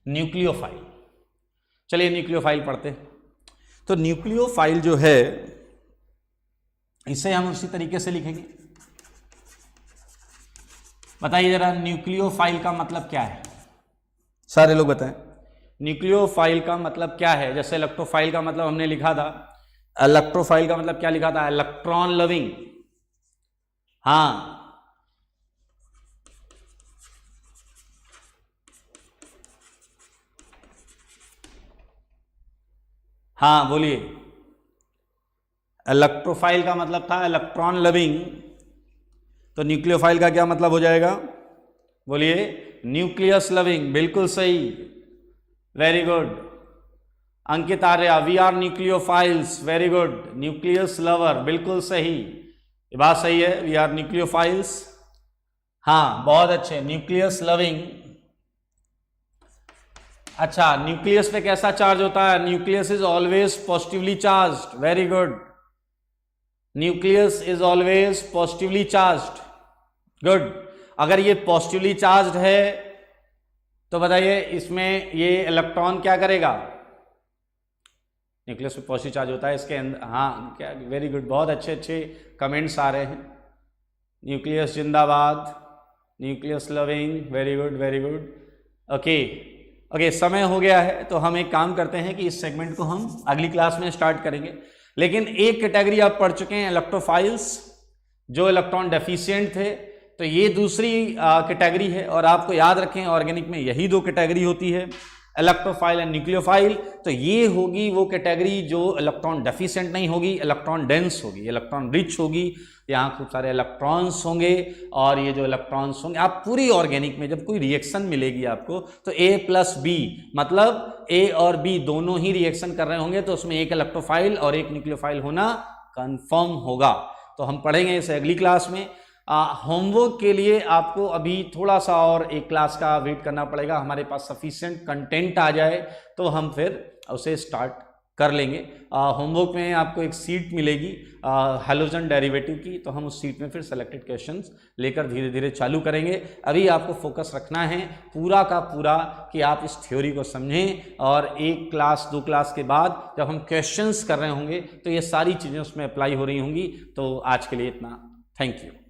न्यूक्लियोफाइल। चलिए न्यूक्लियोफाइल पढ़ते हैं। तो न्यूक्लियोफाइल जो है इसे हम उसी तरीके से लिखेंगे। बताइए जरा, न्यूक्लियोफाइल का मतलब क्या है? सारे लोग बताएं, न्यूक्लियोफाइल का मतलब क्या है? जैसे इलेक्ट्रोफाइल का मतलब हमने लिखा था, इलेक्ट्रोफाइल का मतलब क्या लिखा था? Electron loving. हाँ, हाँ बोलिए। इलेक्ट्रोफाइल का मतलब था इलेक्ट्रॉन लविंग, तो न्यूक्लियोफाइल का क्या मतलब हो जाएगा? बोलिए, न्यूक्लियस लविंग, बिल्कुल सही, very good. Ankit Arya, we are nucleophiles, very good. Nucleus lover, बिल्कुल सही, ये बात सही है, वी आर न्यूक्लियोफाइल्स। हाँ, बहुत अच्छे, न्यूक्लियस लविंग। अच्छा, न्यूक्लियस पे कैसा चार्ज होता है? Nucleus is always positively charged, very good. Nucleus is always positively charged, good. अगर ये पॉजिटिवली चार्ज्ड है तो बताइए इसमें ये इलेक्ट्रॉन क्या करेगा? न्यूक्लियस में पॉजिटिव चार्ज होता है, इसके अंदर, हाँ क्या, वेरी गुड, बहुत अच्छे अच्छे कमेंट्स आ रहे हैं। न्यूक्लियस जिंदाबाद, nucleus loving, very good very good. Okay, समय हो गया है, तो हम एक काम करते हैं कि इस सेगमेंट को हम अगली क्लास में स्टार्ट करेंगे। लेकिन एक कैटेगरी आप पढ़ चुके हैं, इलेक्ट्रोफाइल्स, जो इलेक्ट्रॉन डेफिशिएंट थे, तो ये दूसरी कैटेगरी है। और आपको याद रखें, ऑर्गेनिक में यही दो कैटेगरी होती है, इलेक्ट्रोफाइल एंड न्यूक्लियोफाइल। तो ये होगी वो कैटेगरी जो इलेक्ट्रॉन डेफिशिएंट नहीं होगी, इलेक्ट्रॉन डेंस होगी, इलेक्ट्रॉन रिच होगी, यहाँ खूब सारे इलेक्ट्रॉन्स होंगे। और ये जो इलेक्ट्रॉन्स होंगे, आप पूरी ऑर्गेनिक में जब कोई रिएक्शन मिलेगी आपको, तो A+B, मतलब A और B दोनों ही रिएक्शन कर रहे होंगे, तो उसमें एक इलेक्ट्रोफाइल और एक न्यूक्लियोफाइल होना कंफर्म होगा। तो हम पढ़ेंगे इसे अगली क्लास में। होमवर्क के लिए आपको अभी थोड़ा सा और एक क्लास का वेट करना पड़ेगा, हमारे पास सफिशिएंट कंटेंट आ जाए तो हम फिर उसे स्टार्ट कर लेंगे। होमवर्क में आपको एक सीट मिलेगी हैलोजन डेरिवेटिव की, तो हम उस सीट में फिर सेलेक्टेड क्वेश्चंस लेकर धीरे धीरे चालू करेंगे। अभी आपको फोकस रखना है पूरा का पूरा कि आप इस थ्योरी को समझें, और एक क्लास 2 क्लास के बाद जब हम क्वेश्चंस कर रहे होंगे तो ये सारी चीज़ें उसमें अप्लाई हो रही होंगी। तो आज के लिए इतना, थैंक यू।